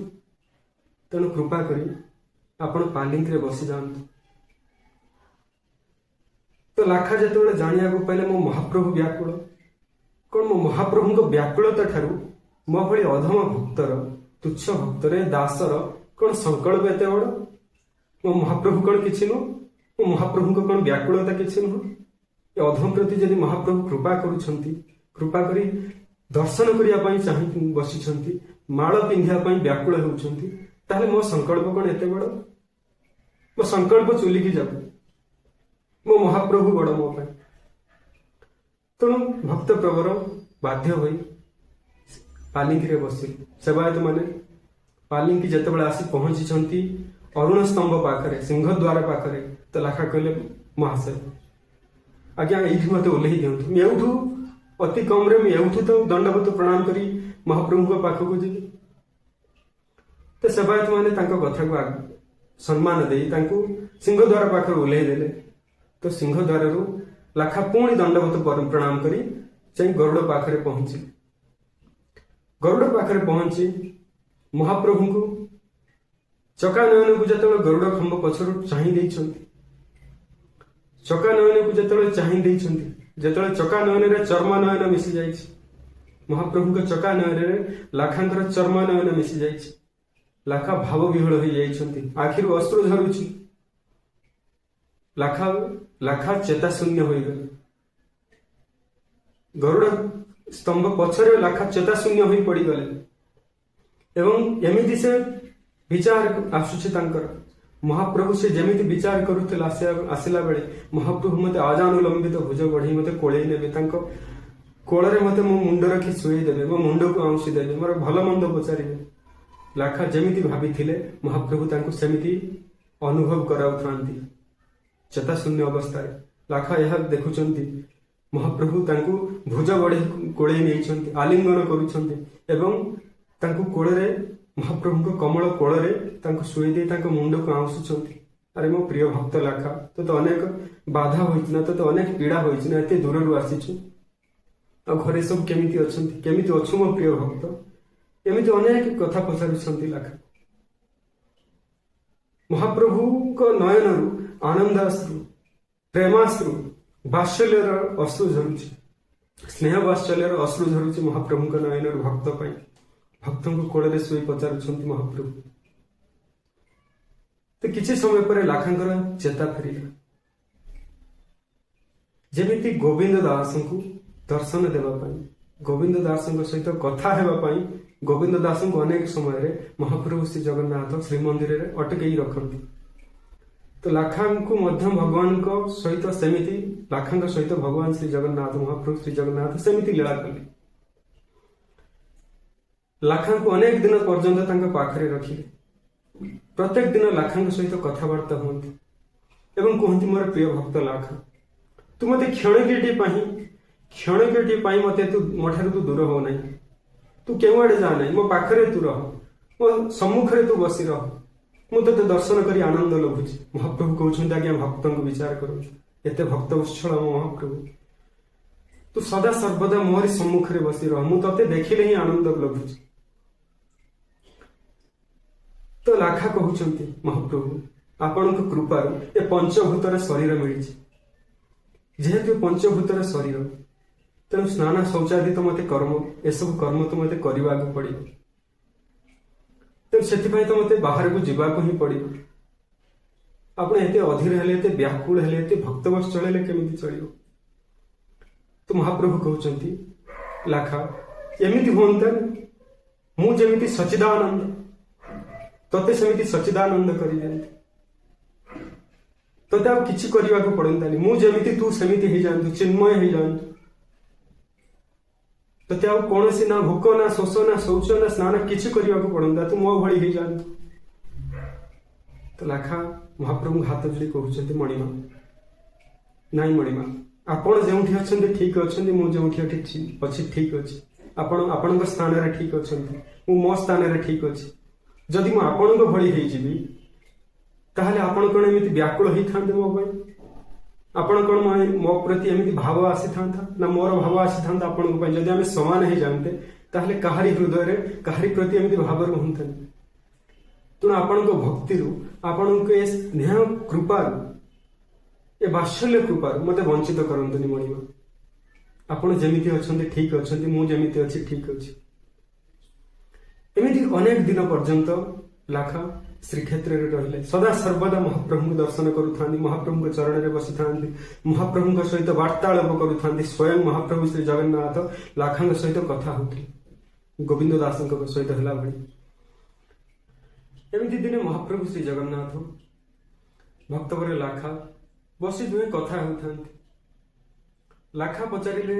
तेणु कृपा करी आपण पालिंकी रे बसी जांतु तो लाखा जेतेबेले जानिया को पहले मो महाप्रभु व्याकुल कौन मो महाप्रभु को व्याकुलता ठारू मो भली अधम भक्तर तुच्छ भक्तरे दासर कौन संकल्प एते बड़ मो महाप्रभु कौन किछि नु मो महाप्रभु को कौन व्याकुलता किछि नु ए अधम प्रति यदि महाप्रभु कृपा करूछंती कृपा करी दर्शन करिया पई चाहि बसिछंती माळ पिंधिया पई व्याकुल होउछंती ताले मो संकल्प कौन एते बड़ मो संकल्प चुलिकी जाबो मो महाप्रभु बड़ मो पाई तेणु भक्त प्रवर बाध्य होई पालिंकी रे बसी सेवायत माने पालिंकी जेतेबेले आसी पहुंची अरुण स्तंभ पाखरे सिंह द्वार पाखरे तो लाखा कहले महाशय आज्ञा ये मत ओल्लई दिंतु एवठू अति कम रे एवठू तो दंडवत प्रणाम करी महाप्रभु पाखक जी तो सेवायत माने तांको कथा को सम्मान दे सिंह द्वार पाखरे ओल्लई देले तो सिंह द्वार लाखा पुणी दंडवत प्रणाम करी चाहे गरुड़ पाखरे पहुंची गरुड़ पाखरे पहुंची महाप्रभु को चका नयन को जो गरुड़ खंभ पछर चाहि चका नयन को जो चाहि जो चका नयन रे चर्म नयन मिसी जाइए महाप्रभु को चका नयन रे लाखांकर चर्म नयन मिसी जाइए लाखा भाव विहल हो जाइछंती आखिर अश्रु झरुची लाखा लाखा चेता शून्य हो गए गरुड़ ସ୍ତମ୍ଭ ପଛରେ ଲାଖା ଚେତାଶୂନ୍ୟ ହୋଇ ପଡ଼ିଗଲେ ଏବଂ ଏମିତି ସେ ବିଚାର ଆସୁଛି ତାଙ୍କର। ମହାପ୍ରଭୁ ସେ ଯେମିତି ବିଚାର କରୁଥିଲେ ଆସିଲା ବେଳେ ମହାପ୍ରଭୁ ମତେ ଆଜାନୁଲମ୍ବିତ ଭୁଜ ବଢେଇ ମତେ କୋଳେଇ ନେବେ, ତାଙ୍କ କୋଳରେ ମତେ ମୋ ମୁଣ୍ଡ ରଖି ଶୁଏଇ ଦେବେ, ମୋ ମୁଣ୍ଡକୁ ଆଉଁସି ଦେବେ, ମୋର ଭଲ ମନ୍ଦ ପଚାରିବେ। ଲାଖା ଯେମିତି ଭାବିଥିଲେ ମହାପ୍ରଭୁ ତାଙ୍କୁ ସେମିତି ଅନୁଭବ କରାଉଥାନ୍ତି। ଚେତାଶୂନ୍ୟ ଅବସ୍ଥାରେ ଲାଖା ଏହା ଦେଖୁଛନ୍ତି ମହାପ୍ରଭୁ ତାଙ୍କୁ ଭୁଜ ବଢେଇ କୋଳେଇ ନେଇଛନ୍ତି, ଆଲିଙ୍ଗନ କରୁଛନ୍ତି ଏବଂ ତାଙ୍କୁ କୋଳରେ ମହାପ୍ରଭୁଙ୍କ କମଳ କୋଳରେ ତାଙ୍କୁ ଶୋଇ ଦେଇ ତାଙ୍କ ମୁଣ୍ଡକୁ ଆଉଁସୁଛନ୍ତି। ଆରେ ମୋ ପ୍ରିୟ ଭକ୍ତ ଲାଖା, ତୋତେ ଅନେକ ବାଧା ହୋଇଛି ନା, ତୋତେ ଅନେକ ପୀଡ଼ା ହୋଇଛି ନା, ଏତେ ଦୂରରୁ ଆସିଛୁ, ଆଉ ଘରେ ସବୁ କେମିତି ଅଛନ୍ତି, କେମିତି ଅଛୁ ମୋ ପ୍ରିୟ ଭକ୍ତ, ଏମିତି ଅନେକ କଥା ପଚାରୁଛନ୍ତି ଲାଖା। ମହାପ୍ରଭୁଙ୍କ ନୟନରୁ ଆନନ୍ଦାଶ୍ରୁ, ପ୍ରେମାଶ୍ରୁ, ବାତ୍ସଲ୍ୟର ଅଶ୍ରୁ ଝରୁଛି, ସ୍ନେହ ବାତ୍ସଲ୍ୟର ଅଶ୍ରୁ ଝରୁଛି ମହାପ୍ରଭୁଙ୍କ ନୟନରୁ ଭକ୍ତ ପାଇଁ। ଭକ୍ତଙ୍କୁ କୋଳରେ ଶୋଇ ପଚାରୁଛନ୍ତି ମହାପ୍ରଭୁ। ତ କିଛି ସମୟ ପରେ ଲାଖାଙ୍କର ଚେତା ଫେରିଲା। ଯେମିତି ଗୋବିନ୍ଦ ଦାସଙ୍କୁ ଦର୍ଶନ ଦେବା ପାଇଁ, ଗୋବିନ୍ଦ ଦାସଙ୍କ ସହିତ କଥା ହେବା ପାଇଁ ଗୋବିନ୍ଦ ଦାସଙ୍କୁ ଅନେକ ସମୟରେ ମହାପ୍ରଭୁ ଶ୍ରୀ ଜଗନ୍ନାଥ ଶ୍ରୀମନ୍ଦିରରେ ଅଟକେଇ ରଖନ୍ତି। ତ ଲାଖାଙ୍କୁ ମଧ୍ୟ ଭଗବାନଙ୍କ ସହିତ ସେମିତି, ଲାଖାଙ୍କ ସହିତ ଭଗବାନ ଶ୍ରୀ ଜଗନ୍ନାଥ, ମହାପ୍ରଭୁ ଶ୍ରୀ ଜଗନ୍ନାଥ ସେମିତି ଲୀଳା କଲେ। ଲାଖାଙ୍କୁ ଅନେକ ଦିନ ପର୍ଯ୍ୟନ୍ତ ତାଙ୍କ ପାଖରେ ରଖିଲେ। ପ୍ରତ୍ୟେକ ଦିନ ଲାଖାଙ୍କ ସହିତ କଥାବାର୍ତ୍ତା ହୁଅନ୍ତି ଏବଂ କୁହନ୍ତି, ମୋର ପ୍ରିୟ ଭକ୍ତ ଲାଖା, ତୁ ମତେ କ୍ଷଣକିଟି ପାଇଁ ମତେ ମୋ ଠାରୁ ତୁ ଦୂର ହଉ ନାହିଁ, ତୁ କେଉଁଆଡେ ଯା ନାହିଁ, ମୋ ପାଖରେ ତୁ ରହ, ମୋ ସମ୍ମୁଖରେ ତୁ ବସି ରହ, ମୁଁ ତତେ ଦର୍ଶନ କରି ଆନନ୍ଦ ଲଭୁଛି। ମହାପ୍ରଭୁ କହୁଛନ୍ତି, ଆଜ୍ଞା ଭକ୍ତଙ୍କୁ ବିଚାର କରନ୍ତୁ, ଏତେ ଭକ୍ତ ଉତ୍ସଳ ମହାପ୍ରଭୁ, ତୁ ସଦା ସର୍ବଦା ମୋରି ସମ୍ମୁଖରେ ବସି ରହ, ମୁଁ ତତେ ଦେଖିଲେ ହିଁ ଆନନ୍ଦ ଲଭୁଛି। ତ ଲାଖା କହୁଛନ୍ତି, ମହାପ୍ରଭୁ ଆପଣଙ୍କ କୃପାରୁ ଏ ପଞ୍ଚଭୂତର ଶରୀର ମିଳିଛି, ଯେହେତୁ ପଞ୍ଚଭୂତର ଶରୀର, ତେଣୁ ସ୍ନାନ ଶୌଚାଦି ତ ମତେ କର୍ମ, ଏସବୁ କର୍ମ ତ ମତେ କରିବାକୁ ପଡିବ, ତେଣୁ ସେଥିପାଇଁ ତ ମତେ ବାହାରକୁ ଯିବାକୁ ହିଁ ପଡିବ। ଆପଣ ଏତେ ଅଧୀର ହେଲେ, ଏତେ ବ୍ୟାକୁଳ ହେଲେ, ଏତେ ଭକ୍ତବତ୍ସଳ ହେଲେ କେମିତି ଚଳିବ? ତ ମହାପ୍ରଭୁ କହୁଛନ୍ତି, ଲାଖା ଏମିତି ହୁଅନ୍ତା, ମୁଁ ଯେମିତି ସଚିଦାନନ୍ଦ, ତତେ ସେମିତି ସଚିଦାନନ୍ଦ କରିଦିଅନ୍ତି, ତତେ ଆଉ କିଛି କରିବାକୁ ପଡନ୍ତାନି, ମୁଁ ଯେମିତି ତୁ ସେମିତି ହେଇଯାଆନ୍ତୁ, ଚିନ୍ମୟ ହେଇଯାଆନ୍ତୁ, ତତେ ଆଉ କୌଣସି ନା ଭୋକ, ନା ଶୋଷ, ନା ଶୌଚ, ନା ସ୍ନାନ କିଛି କରିବାକୁ ପଡନ୍ତା, ତୁ ମୋ ଭଳି ହେଇଯାଆନ୍ତୁ। ତ ଲାଖା ମହାପ୍ରଭୁଙ୍କ ହାତ ଯୋଡ଼ି କହୁଛନ୍ତି, ମଣିମା, ନାଇଁ ମଣିମା, ଆପଣ ଯେଉଁଠି ଅଛନ୍ତି ଠିକ ଅଛନ୍ତି, ମୁଁ ଯେଉଁଠି ଅଛି ଠିକ ଅଛି, ଆପଣ ଆପଣଙ୍କ ସ୍ଥାନରେ ଠିକ ଅଛନ୍ତି, ମୁଁ ମୋ ସ୍ଥାନରେ ଠିକ ଅଛି। ଯଦି ମୁଁ ଆପଣଙ୍କ ଭଳି ହେଇଯିବି ତାହେଲେ ଆପଣ କଣ ଏମିତି ବ୍ୟାକୁଳ ହେଇଥାନ୍ତେ ମୋ ପାଇଁ? ଆପଣ କଣ ମୋ ପ୍ରତି ଏମିତି ଭାବ ଆସିଥାନ୍ତା, ନା ମୋର ଭାବ ଆସିଥାନ୍ତା ଆପଣଙ୍କ ପାଇଁ? ଯଦି ଆମେ ସମାନ ହେଇଯାଆନ୍ତେ ତାହେଲେ କାହାରି ହୃଦୟରେ କାହାରି ପ୍ରତି ଏମିତି ଭାବ ରୁହନ୍ତାନି। ତେଣୁ ଆପଣଙ୍କ ଭକ୍ତିରୁ, ଆପଣଙ୍କ ଏ ସ୍ନେହ କୃପାରୁ, ଏ ବାତ୍ସଲ୍ୟ କୃପାରୁ ମତେ ବଞ୍ଚିତ କରନ୍ତୁନି ମଣିମା। ଆପଣ ଯେମିତି ଅଛନ୍ତି ଠିକ ଅଛନ୍ତି, ମୁଁ ଯେମିତି ଅଛି ଠିକ ଅଛି। ଏମିତି ଅନେକ ଦିନ ପର୍ଯ୍ୟନ୍ତ ଲାଖା ଶ୍ରୀକ୍ଷେତ୍ରରେ ରହିଲେ, ସଦା ସର୍ବଦା ମହାପ୍ରଭୁଙ୍କୁ ଦର୍ଶନ କରୁଥାନ୍ତି, ମହାପ୍ରଭୁଙ୍କ ଚରଣରେ ବସିଥାନ୍ତି, ମହାପ୍ରଭୁଙ୍କ ସହିତ ବାର୍ତ୍ତାଳାପ କରୁଥାନ୍ତି। ସ୍ୱୟଂ ମହାପ୍ରଭୁ ଶ୍ରୀ ଜଗନ୍ନାଥ ଲାଖାଙ୍କ ସହିତ କଥା ହଉଥିଲେ, ଗୋବିନ୍ଦ ଦାସଙ୍କ ସହିତ ହେଲା ଭଳି। ଏମିତି ଦିନେ ମହାପ୍ରଭୁ ଶ୍ରୀ ଜଗନ୍ନାଥ ଭକ୍ତବରେ ଲାଖା ବସି ଦୁହେଁ କଥା ହେଉଥାନ୍ତି। ଲାଖା ପଚାରିଲେ,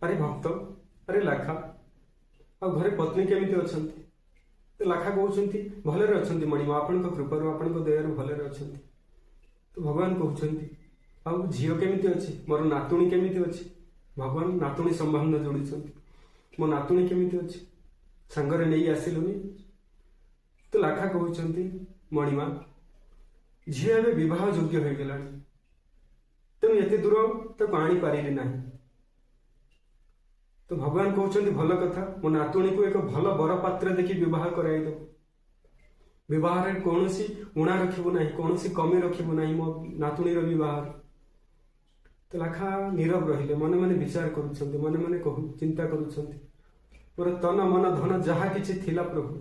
ଆରେ ଭକ୍ତ, ଆରେ ଲାଖା, ଆଉ ଘରେ ପତ୍ନୀ କେମିତି ଅଛନ୍ତି? ଲାଖା କହୁଛନ୍ତି, ଭଲରେ ଅଛନ୍ତି ମଣିମା, ଆପଣଙ୍କ କୃପାରୁ, ଆପଣଙ୍କ ଦୟାରୁ ଭଲରେ ଅଛନ୍ତି। ତ ଭଗବାନ କହୁଛନ୍ତି, ଆଉ ଝିଅ କେମିତି ଅଛି, ମୋର ନାତୁଣୀ କେମିତି ଅଛି? ଭଗବାନ ନାତୁଣୀ ସମ୍ବନ୍ଧ ଯୋଡିଛନ୍ତି, ମୋ ନାତୁଣୀ କେମିତି ଅଛି, ସାଙ୍ଗରେ ନେଇ ଆସିଲୁନି? ତ ଲାଖା କହୁଛନ୍ତି, ମଣିମା, ଝିଅ ଏବେ ବିବାହ ଯୋଗ୍ୟ ହୋଇଗଲାଣି, ତେଣୁ ଏତେ ଦୂର ତାକୁ ଆଣିପାରିଲି ନାହିଁ। ତ ଭଗବାନ କହୁଛନ୍ତି, ଭଲ କଥା, ମୋ ନାତୁଣୀକୁ ଏକ ଭଲ ବର ପାତ୍ର ଦେଖି ବିବାହ କରାଇଦେବୁ। ବିବାହରେ କୌଣସି ଉଣା ରଖିବୁ ନାହିଁ, କୌଣସି କମି ରଖିବୁ ନାହିଁ ମୋ ନାତୁଣୀର ବିବାହ। ତ ଲାଖା ନୀରବ ରହିଲେ, ମନେ ମନେ ବିଚାର କରୁଛନ୍ତି, ମନେ ମନେ ଚିନ୍ତା କରୁଛନ୍ତି, ମୋର ତନ ମନ ଧନ ଯାହା କିଛି ଥିଲା ପ୍ରଭୁ,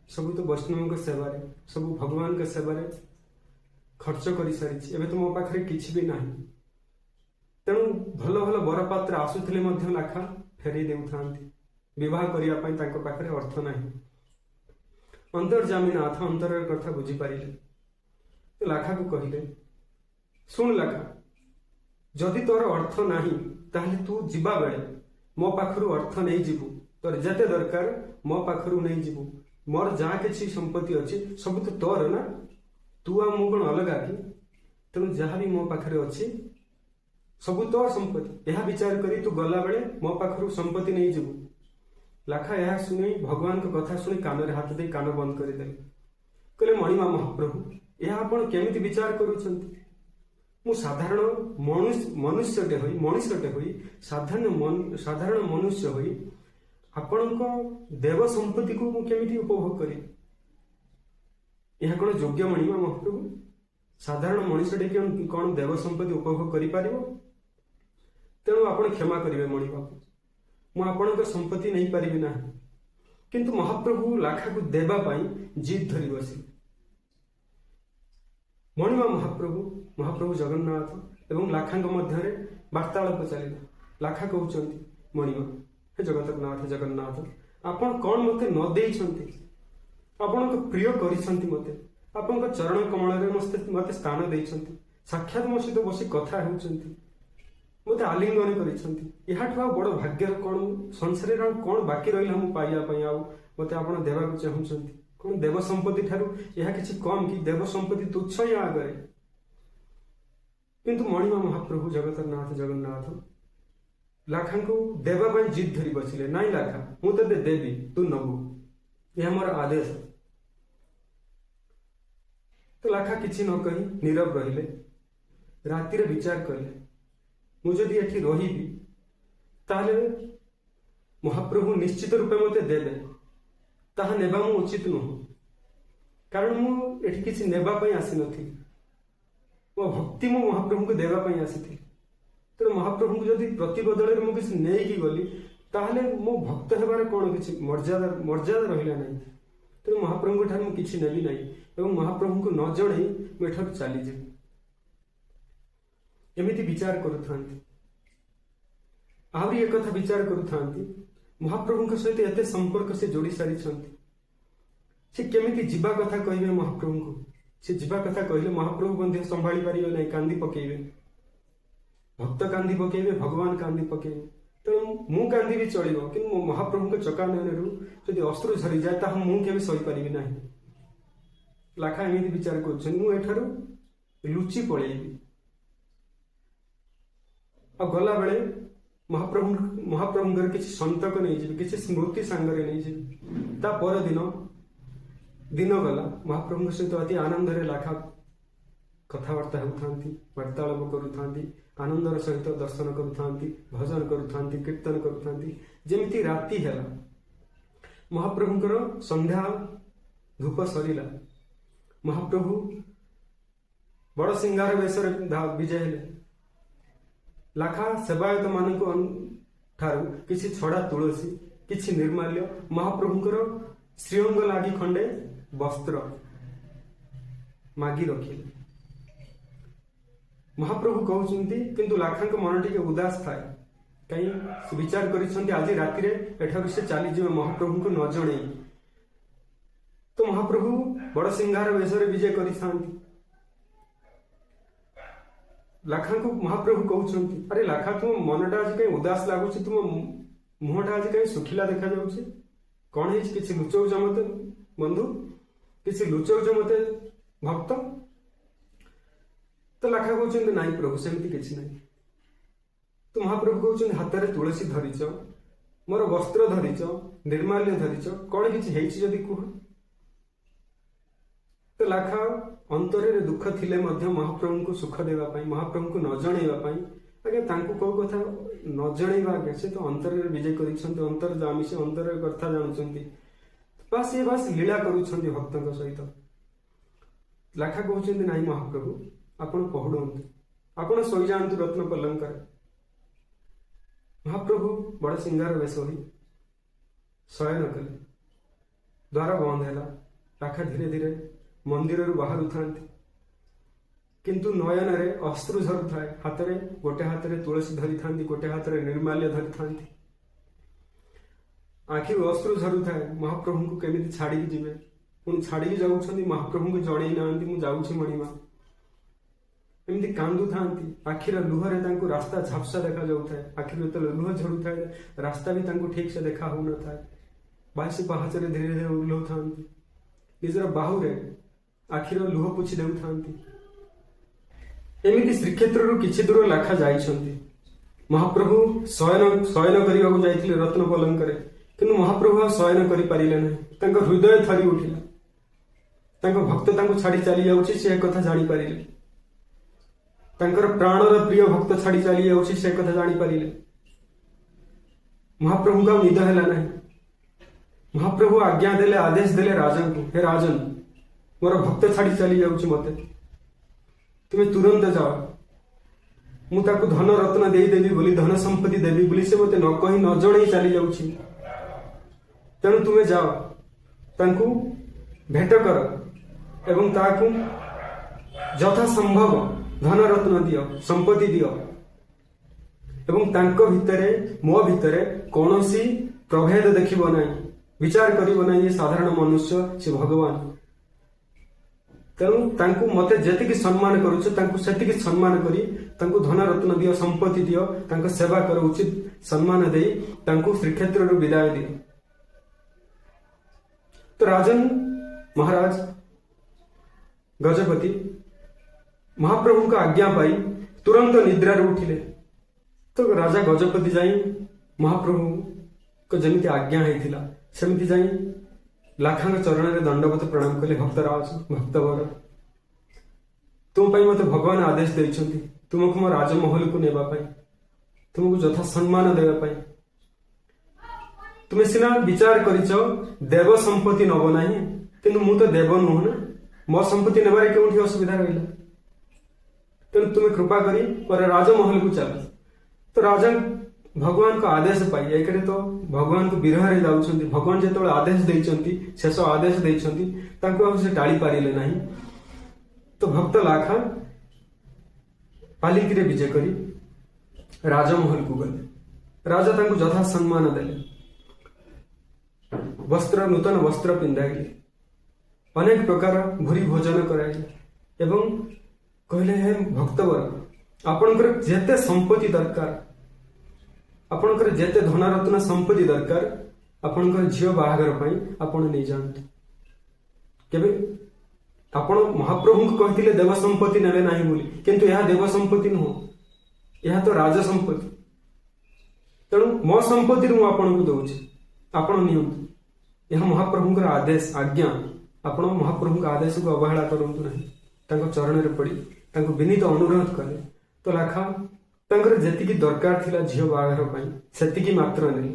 ସବୁ ତ ବୈଷ୍ଣବଙ୍କ ସେବାରେ, ସବୁ ଭଗବାନଙ୍କ ସେବାରେ ଖର୍ଚ୍ଚ କରିସାରିଛି, ଏବେ ତ ମୋ ପାଖରେ କିଛି ବି ନାହିଁ। ତେଣୁ ଭଲ ଭଲ ବରପାତ୍ର ଆସୁଥିଲେ ମଧ୍ୟ ଲାଖା ଫେରେଇ ଦେଉଥାନ୍ତି। ବିବାହ କରିବା ପାଇଁ ତାଙ୍କ ପାଖରେ ଅର୍ଥ ନାହିଁ। ଅନ୍ତର୍ଯାମୀ ନାଥ ଅନ୍ତରର କଥା ବୁଝିପାରିଲେ। ଲାଖାକୁ କହିଲେ, ଶୁଣ ଲାଖା, ଯଦି ତୋର ଅର୍ଥ ନାହିଁ ତାହେଲେ ତୁ ଯିବା ବେଳେ ମୋ ପାଖରୁ ଅର୍ଥ ନେଇଯିବୁ। ତୋର ଯେତେ ଦରକାର ମୋ ପାଖରୁ ନେଇଯିବୁ। ମୋର ଯାହା କିଛି ସମ୍ପତ୍ତି ଅଛି ସବୁ ତ ତୋର ନା, ତୁ ଆଉ ମୁଁ କଣ ଅଲଗା କି? ତେଣୁ ଯାହା ବି ମୋ ପାଖରେ ଅଛି ସବୁ ତୋର ସମ୍ପତ୍ତି। ଏହା ବିଚାର କରି ତୁ ଗଲାବେଳେ ମୋ ପାଖରୁ ସମ୍ପତ୍ତି ନେଇଯିବୁ। ଲାଖା ଏହା ଶୁଣି ଭଗବାନଙ୍କ କଥା ଶୁଣି କାନରେ ହାତ ଦେଇ କାନ ବନ୍ଦ କରିଦେଲେ। କହିଲେ, ମଣିମା ମହାପ୍ରଭୁ, ଏହା ଆପଣ କେମିତି ବିଚାର କରୁଛନ୍ତି? ମୁଁ ସାଧାରଣ ମନୁଷ୍ୟଟେ ହୋଇ ସାଧାରଣ ମନୁଷ୍ୟ ହୋଇ ଆପଣଙ୍କ ଦେବ ସମ୍ପତ୍ତିକୁ ମୁଁ କେମିତି ଉପଭୋଗ କରିବି? ଏହା କଣ ଯୋଗ୍ୟ ମଣିମା ମହାପ୍ରଭୁ? ସାଧାରଣ ମଣିଷଟେ କଣ ଦେବ ସମ୍ପତ୍ତି ଉପଭୋଗ କରିପାରିବ? ତେଣୁ ଆପଣ କ୍ଷମା କରିବେ ମଣିବାବୁ, ମୁଁ ଆପଣଙ୍କ ସମ୍ପତ୍ତି ନେଇପାରିବି ନାହିଁ। କିନ୍ତୁ ମହାପ୍ରଭୁ ଲାଖାକୁ ଦେବା ପାଇଁ ଜିଦ୍ ଧରି ବସିଲେ। ମଣିମା ମହାପ୍ରଭୁ ଜଗନ୍ନାଥ ଏବଂ ଲାଖାଙ୍କ ମଧ୍ୟରେ ବାର୍ତ୍ତାଳାପ ଚାଲିଲା। ଲାଖା କହୁଛନ୍ତି, ମଣିମା, ହେ ଜଗନ୍ନାଥ, ଆପଣ କଣ ମତେ ନ ଦେଇଛନ୍ତି? ଆପଣଙ୍କ ପ୍ରିୟ କରିଛନ୍ତି ମତେ, ଆପଣଙ୍କ ଚରଣ କମଳରେ ମତେ ସ୍ଥାନ ଦେଇଛନ୍ତି, ସାକ୍ଷାତ ମୋ ସହିତ ବସି କଥା ହେଉଛନ୍ତି, ମତେ ଆଲିଙ୍ଗନ କରିଛନ୍ତି। ଏହାଠୁ ଆଉ ବଡ ଭାଗ୍ୟର କଣ? ସଂସାରରେ ଆଉ କଣ ବାକି ରହିଲା ମୁଁ ପାଇବା ପାଇଁ? ଆଉ ମତେ ଆପଣ ଦେବାକୁ ଚାହୁଁଛନ୍ତି? କଣ ଦେବ ସମ୍ପତ୍ତି ଠାରୁ ଏହା କିଛି କମ କି? ଦେବ ସମ୍ପତ୍ତି ତୁଚ୍ଛ ୟା ଆଗରେ। କିନ୍ତୁ ମଣିମା ମହାପ୍ରଭୁ ଜଗନ୍ନାଥ ଲାଖାଙ୍କୁ ଦେବା ପାଇଁ ଜିଦ୍ ଧରି ବସିଲେ। ନାଇଁ ଲାଖା, ମୁଁ ତତେ ଦେବି, ତୁ ନବୁ, ଏହା ମୋର ଆଦେଶ। ତ ଲାଖା କିଛି ନ କହି ନୀରବ ରହିଲେ। ରାତିରେ ବିଚାର କଲେ, ମୁଁ ଯଦି ଏଠି ରହିବି ତାହେଲେ ମହାପ୍ରଭୁ ନିଶ୍ଚିତ ରୂପେ ମତେ ଦେବେ। ତାହା ନେବା ମୁଁ ଉଚିତ ନୁହଁ, କାରଣ ମୁଁ ଏଠି କିଛି ନେବା ପାଇଁ ଆସିନଥିଲି। ମୋ ଭକ୍ତି ମୁଁ ମହାପ୍ରଭୁଙ୍କୁ ଦେବା ପାଇଁ ଆସିଥିଲି। ତେଣୁ ମହାପ୍ରଭୁଙ୍କୁ ଯଦି ପ୍ରତି ବଦଳରେ ମୁଁ କିଛି ନେଇକି ଗଲି ତାହେଲେ ମୋ ଭକ୍ତ ହେବାର କଣ କିଛି ମର୍ଯ୍ୟାଦା ରହିଲା ନାହିଁ। ତେଣୁ ମହାପ୍ରଭୁଙ୍କ ଠାରୁ ମୁଁ କିଛି ନେବି ନାହିଁ ଏବଂ ମହାପ୍ରଭୁଙ୍କୁ ନ ଜଣେଇ ମୁଁ ଏଠାରୁ ଚାଲିଯିବି। ଏମିତି ବିଚାର କରୁଥାନ୍ତି। ଆହୁରି ଏକଥା ବିଚାର କରୁଥାନ୍ତି, ମହାପ୍ରଭୁଙ୍କ ସହିତ ଏତେ ସମ୍ପର୍କ ସେ ଯୋଡି ସାରିଛନ୍ତି, ସେ କେମିତି ଯିବା କଥା କହିବେ ମହାପ୍ରଭୁଙ୍କୁ? ସେ ଯିବା କଥା କହିଲେ ମହାପ୍ରଭୁ ମଧ୍ୟ ସମ୍ଭାଳି ପାରିବେ ନାହିଁ, କାନ୍ଦି ପକେଇବେ। ଭକ୍ତ କାନ୍ଦି ପକେଇବେ, ଭଗବାନ କାନ୍ଦି ପକେଇବେ। ତେଣୁ ମୁଁ କାନ୍ଦିବି ଚଳିବ, କିନ୍ତୁ ମୋ ମହାପ୍ରଭୁଙ୍କ ଚକାନୟନରୁ ଯଦି ଅଶ୍ରୁ ଝରିଯାଏ ତାହା ମୁଁ କେବେ ସହିପାରିବି ନାହିଁ। ଲାଖା ଏମିତି ବିଚାର କରୁଛନ୍ତି, ମୁଁ ଏଠାରୁ ଲୁଚି ପଳେଇବି। ଆଉ ଗଲାବେଳେ ମହାପ୍ରଭୁଙ୍କର କିଛି ସନ୍ତକ ନେଇଯିବି, କିଛି ସ୍ମୃତି ସାଙ୍ଗରେ ନେଇଯିବି। ତା ପରଦିନ ଦିନ ଗଲା। ମହାପ୍ରଭୁଙ୍କ ସହିତ ଅତି ଆନନ୍ଦରେ ଲାଖା କଥାବାର୍ତ୍ତା ହେଉଥାନ୍ତି, ବାର୍ତ୍ତାଳାପ କରୁଥାନ୍ତି, ଆନନ୍ଦର ସହିତ ଦର୍ଶନ କରୁଥାନ୍ତି, ଭଜନ କରୁଥାନ୍ତି, କୀର୍ତ୍ତନ କରୁଥାନ୍ତି। ଯେମିତି ରାତି ହେଲା, ମହାପ୍ରଭୁଙ୍କର ସନ୍ଧ୍ୟା ଧୂପ ସରିଲା। ମହାପ୍ରଭୁ ବଡ ସିଂହାର ବେଶରେ ବିଜେ ହେଲେ। ଲାଖା ସେବାୟତ ମାନଙ୍କ ଠାରୁ କିଛି ଛଡା ତୁଳସୀ, କିଛି ନିର୍ମାଲ୍ୟ, ମହାପ୍ରଭୁଙ୍କର ଶ୍ରୀଅଙ୍ଗ ଲାଗି ଖଣ୍ଡେ ବସ୍ତ୍ର ମାଗି ରଖିଲେ। ମହାପ୍ରଭୁ କହୁଛନ୍ତି, କିନ୍ତୁ ଲାଖାଙ୍କ ମନ ଟିକେ ଉଦାସ ଥାଏ। କାହିଁ ସେ ବିଚାର କରିଛନ୍ତି ଆଜି ରାତିରେ ଏଠାରୁ ସେ ଚାଲିଯିବେ ମହାପ୍ରଭୁଙ୍କୁ ନ ଜଣେଇ। ତ ମହାପ୍ରଭୁ ବଡ ସିଂହାର ବେଶରେ ବିଜେ କରିଥାନ୍ତି। ଲାଖାଙ୍କୁ ମହାପ୍ରଭୁ କହୁଛନ୍ତି, ଆରେ ଲାଖା, ତୁମ ମନଟା ଆଜି କାହିଁ ଉଦାସ ଲାଗୁଛି? ତୁମ ମୁହଁଟା ଆଜି କାହିଁ ଶୁଖିଲା ଦେଖାଯାଉଛି? କଣ ହେଇଛି? କିଛି ଲୁଚଉଛ ମତେ ବନ୍ଧୁ? କିଛି ଲୁଚଉଛ ମତେ ଭକ୍ତ? ତ ଲାଖା କହୁଛନ୍ତି, ନାଇଁ ପ୍ରଭୁ, ସେମିତି କିଛି ନାହିଁ। ତ ମହାପ୍ରଭୁ କହୁଛନ୍ତି, ହାତରେ ତୁଳସୀ ଧରିଛ, ମୋର ବସ୍ତ୍ର ଧରିଛ, ନିର୍ମାଲ୍ୟ ଧରିଛ, କଣ କିଛି ହେଇଛି ଯଦି କୁହ। ତ ଲାଖା ଅନ୍ତରରେ ଦୁଃଖ ଥିଲେ ମଧ୍ୟ ମହାପ୍ରଭୁଙ୍କୁ ସୁଖ ଦେବା ପାଇଁ, ମହାପ୍ରଭୁଙ୍କୁ ନ ଜଣେଇବା ପାଇଁ, ଆଜ୍ଞା ତାଙ୍କୁ କୋଉ କଥା ନ ଜଣେଇବା, ଆଜ୍ଞା ସେ ତ ଅନ୍ତରରେ ବିଜେ କରିଛନ୍ତି, ଅନ୍ତର୍ଯାମୀ, ସେ ଅନ୍ତରରେ କଥା ଜାଣୁଛନ୍ତି। ବାସ୍ ଲୀଳା କରୁଛନ୍ତି ଭକ୍ତଙ୍କ ସହିତ। ଲାଖା କହୁଛନ୍ତି, ନାଇଁ ମହାପ୍ରଭୁ, ଆପଣ ପହୁଡନ୍ତୁ, ଆପଣ ଶୋଇଯାଆନ୍ତୁ ରତ୍ନ ପଲଙ୍କରେ। ମହାପ୍ରଭୁ ବଡ ସିଂହାର ବେଶ ହୋଇ ଶୟନ କଲେ। ଦ୍ୱାର ବନ୍ଦ ହେଲା। ଲାଖା ଧୀରେ ଧୀରେ ମନ୍ଦିରରୁ ବାହାରୁଥାନ୍ତି, କିନ୍ତୁ ନୟନରେ ଅଶ୍ରୁ ଝରୁଥାଏ। ଗୋଟେ ହାତରେ ତୁଳସୀ ଧରିଥାନ୍ତି, ଗୋଟେ ହାତରେ ନିର୍ମାଲ୍ୟ ଧରିଥାନ୍ତି। ଆଖିରୁ ଅଶ୍ରୁ ଝରୁଥାଏ ମହାପ୍ରଭୁଙ୍କୁ କେମିତି ଛାଡ଼ିକି ଯିବେ, ପୁଣି ଛାଡ଼ିକି ଯାଉଛନ୍ତି ମହାପ୍ରଭୁଙ୍କୁ ଜଣେଇ ନାହାନ୍ତି ମୁଁ ଯାଉଛି ମଣିମା। ଏମିତି କାନ୍ଦୁଥାନ୍ତି, ଆଖିର ଲୁହରେ ତାଙ୍କୁ ରାସ୍ତା ଝାପ୍ସା ଦେଖାଯାଉଥାଏ। ଆଖିରୁ ଯେତେବେଳେ ଲୁହ ଝରୁଥାଏ ରାସ୍ତା ବି ତାଙ୍କୁ ଠିକ ସେ ଦେଖା ହଉନଥାଏ। 22 ପାହାଚରେ ଧୀରେ ଧୀରେ ଓହ୍ଲଉଥାନ୍ତି, ନିଜର ବାହୁରେ ଆଖିର ଲୁହ ପୋଛି ଦେଉଥାନ୍ତି। ଏମିତି ଶ୍ରୀକ୍ଷେତ୍ରରୁ କିଛି ଦୂର ଲାଖା ଯାଇଛନ୍ତି। ମହାପ୍ରଭୁ ଶୟନ କରିବାକୁ ଯାଇଥିଲେ ରତ୍ନ ପଲଙ୍କରେ, କିନ୍ତୁ ମହାପ୍ରଭୁ ଆଉ ଶୟନ କରିପାରିଲେ ନାହିଁ। ତାଙ୍କ ହୃଦୟ ଥରି ଉଠିଲା। ତାଙ୍କ ଭକ୍ତ ତାଙ୍କୁ ଛାଡ଼ି ଚାଲି ଯାଉଛି ସେ କଥା ଜାଣିପାରିଲେ। ତାଙ୍କର ପ୍ରାଣର ପ୍ରିୟ ଭକ୍ତ ଛାଡ଼ି ଚାଲି ଯାଉଛି ସେ କଥା ଜାଣିପାରିଲେ। ମହାପ୍ରଭୁଙ୍କୁ ଆଉ ନିଦ ହେଲା ନାହିଁ। ମହାପ୍ରଭୁ ଆଜ୍ଞା ଦେଲେ, ଆଦେଶ ଦେଲେ ରାଜାଙ୍କୁ, ହେ ରାଜନ, ମୋର ଭକ୍ତ ଛାଡ଼ି ଚାଲି ଯାଉଛି ମତେ, ତୁମେ ତୁରନ୍ତ ଯାଅ। ମୁଁ ତାକୁ ଧନ ରତ୍ନ ଦେଇଦେବି ବୋଲି, ଧନ ସମ୍ପତ୍ତି ଦେବି ବୋଲି ସେ ମତେ ନ କହି ନ ଜଣେଇ ଚାଲି ଯାଉଛି। ତେଣୁ ତୁମେ ଯାଅ, ତାଙ୍କୁ ଭେଟ କର ଏବଂ ତାକୁ ଯଥାସମ୍ଭବ ଧନ ରତ୍ନ ଦିଅ, ସମ୍ପତ୍ତି ଦିଅ ଏବଂ ତାଙ୍କ ଭିତରେ ମୋ ଭିତରେ କୌଣସି ପ୍ରଭେଦ ଦେଖିବ ନାହିଁ, ବିଚାର କରିବ ନାହିଁ ଯେ ସାଧାରଣ ମନୁଷ୍ୟ ସେ ଭଗବାନ। ତେଣୁ ତାଙ୍କୁ ମତେ ଯେତିକି ସମ୍ମାନ କରୁଛ ତାଙ୍କୁ ସେତିକି ସମ୍ମାନ କରି ତାଙ୍କୁ ଧନ ରତ୍ନ ଦିଅ, ସମ୍ପତ୍ତି ଦିଅ, ତାଙ୍କ ସେବା କର, ଉଚିତ ସମ୍ମାନ ଦେଇ ତାଙ୍କୁ ଶ୍ରୀକ୍ଷେତ୍ରରୁ ବିଦାୟ ଦିଅ। ତ ରାଜନ ମହାରାଜ ଗଜପତି ମହାପ୍ରଭୁଙ୍କ ଆଜ୍ଞା ପାଇ ତୁରନ୍ତ ନିଦ୍ରାରୁ ଉଠିଲେ। ତ ରାଜା ଗଜପତି ଯାଇ ମହାପ୍ରଭୁଙ୍କ ଯେମିତି ଆଜ୍ଞା ହେଇଥିଲା ସେମିତି ଯାଇ ଲାଖାଙ୍କ ଚରଣରେ ଦଣ୍ଡବତ ପ୍ରଣାମ କଲେ। ଭକ୍ତରାଜ, ଭକ୍ତବର, ତୁମ ପାଇଁ ମତେ ଭଗବାନ ଆଦେଶ ଦେଇଛନ୍ତି ତୁମକୁ ମୋ ରାଜମହଲକୁ ନେବା ପାଇଁ, ତୁମକୁ ଯଥା ସମ୍ମାନ ଦେବା ପାଇଁ। ତୁମେ ସିନା ବିଚାର କରିଛ ଦେବ ସମ୍ପତ୍ତି ନବ ନାହିଁ, କିନ୍ତୁ ମୁଁ ତ ଦେବ ନୁହଁ ନା, ମୋ ସମ୍ପତ୍ତି ନେବାରେ କେଉଁଠି ଅସୁବିଧା ରହିଲା? ତେଣୁ ତୁମେ କୃପା କରି ମୋର ରାଜମହଲକୁ ଚାଲ। ତ ରାଜା ଭଗବାନଙ୍କ ଆଦେଶ ପାଇ ଏକରେ ତ ଭଗବାନଙ୍କ ବିରହରେ ଯାଉଛନ୍ତି। ଭଗବାନ ଯେତେବେଳେ ଆଦେଶ ଦେଇଛନ୍ତି, ଶେଷ ଆଦେଶ ଦେଇଛନ୍ତି, ତାଙ୍କୁ ଆଉ ସେ ଟାଳି ପାରିଲେ ନାହିଁ। ତ ଭକ୍ତ ଲାଖା ପାଲିକିରେ ବିଜେ କରି ରାଜମହଲକୁ ଗଲେ। ରାଜା ତାଙ୍କୁ ଯଥା ସମ୍ମାନ ଦେଲେ, ନୂତନ ବସ୍ତ୍ର ପିନ୍ଧାଇଲେ, ଅନେକ ପ୍ରକାର ଭୁରି ଭୋଜନ କରାଇଲେ ଏବଂ କହିଲେ, ହେ ଭକ୍ତବର, ଆପଣଙ୍କର ଯେତେ ସମ୍ପତ୍ତି ଦରକାର, ଆପଣଙ୍କର ଯେତେ ଧନରତ୍ନ ସମ୍ପତ୍ତି ଦରକାର, ଆପଣଙ୍କର ଝିଅ ବାହାଘର ପାଇଁ ଆପଣ ନେଇଯାଆନ୍ତୁ। କେବେ ଆପଣ ମହାପ୍ରଭୁଙ୍କୁ କହିଥିଲେ ଦେବ ସମ୍ପତ୍ତି ନେବେ ନାହିଁ ବୋଲି, କିନ୍ତୁ ଏହା ଦେବ ସମ୍ପତ୍ତି ନୁହଁ, ଏହା ତ ରାଜ ସମ୍ପତ୍ତି। ତେଣୁ ମୋ ସମ୍ପତ୍ତିରୁ ମୁଁ ଆପଣଙ୍କୁ ଦଉଛି, ଆପଣ ନିଅନ୍ତୁ। ଏହା ମହାପ୍ରଭୁଙ୍କର ଆଦେଶ, ଆଜ୍ଞା। ଆପଣ ମହାପ୍ରଭୁଙ୍କ ଆଦେଶକୁ ଅବହେଳା କରନ୍ତୁ ନାହିଁ। ତାଙ୍କ ଚରଣରେ ପଡ଼ି ତାଙ୍କୁ ବିନୀତ ଅନୁରୋଧ କଲେ। ତ ଲାଖା ତାଙ୍କର ଯେତିକି ଦରକାର ଥିଲା ଝିଅ ବାହାଘର ପାଇଁ ସେତିକି ମାତ୍ର ନେଲେ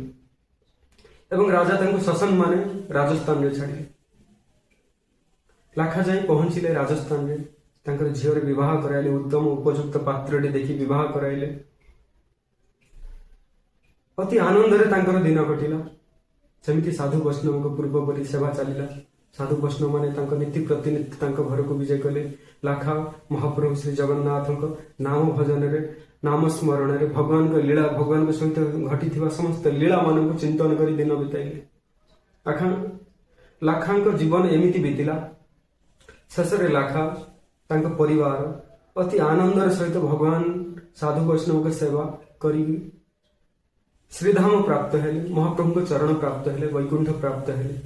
ଏବଂ ରାଜା ତାଙ୍କୁ ସସମ୍ମାନେ ରାଜସ୍ଥାନରେ ଛାଡ଼ିଲେ। ଲାଖା ଯାଇ ପହଞ୍ଚିଲେ ରାଜସ୍ଥାନରେ, ତାଙ୍କର ଝିଅରେ ବିବାହ କରାଇଲେ, ଉତ୍ତମ ଉପଯୁକ୍ତ ପାତ୍ରଟି ଦେଖି ବିବାହ କରାଇଲେ। ଅତି ଆନନ୍ଦରେ ତାଙ୍କର ଦିନ କଟିଲା। ସେମିତି ସାଧୁ ବୈଷ୍ଣବଙ୍କ ପୂର୍ବ ପରି ସେବା ଚାଲିଲା। ସାଧୁ ବୈଷ୍ଣବ ମାନେ ତାଙ୍କ ନୀତି ପ୍ରତିନିଧି ତାଙ୍କ ଘରକୁ ବିଜେ କଲେ। ଲାଖା ମହାପ୍ରଭୁ ଶ୍ରୀ ଜଗନ୍ନାଥଙ୍କ ନାମ ଭଜନରେ, ନାମ ସ୍ମରଣରେ, ଭଗବାନଙ୍କ ଲୀଳା, ଭଗବାନଙ୍କ ସହିତ ଘଟିଥିବା ସମସ୍ତ ଲୀଳା ମାନଙ୍କୁ ଚିନ୍ତନ କରି ଦିନ ବିତାଇଲେ। ଲାଖାଙ୍କ ଜୀବନ ଏମିତି ବିତିଲା। ଶେଷରେ ଲାଖା ତାଙ୍କ ପରିବାର ଅତି ଆନନ୍ଦର ସହିତ ଭଗବାନ ସାଧୁ ବୈଷ୍ଣବଙ୍କ ସେବା କରି ଶ୍ରୀଧାମ ପ୍ରାପ୍ତ ହେଲେ, ମହାପ୍ରଭୁଙ୍କ ଚରଣ ପ୍ରାପ୍ତ ହେଲେ, ବୈକୁଣ୍ଠ ପ୍ରାପ୍ତ ହେଲେ।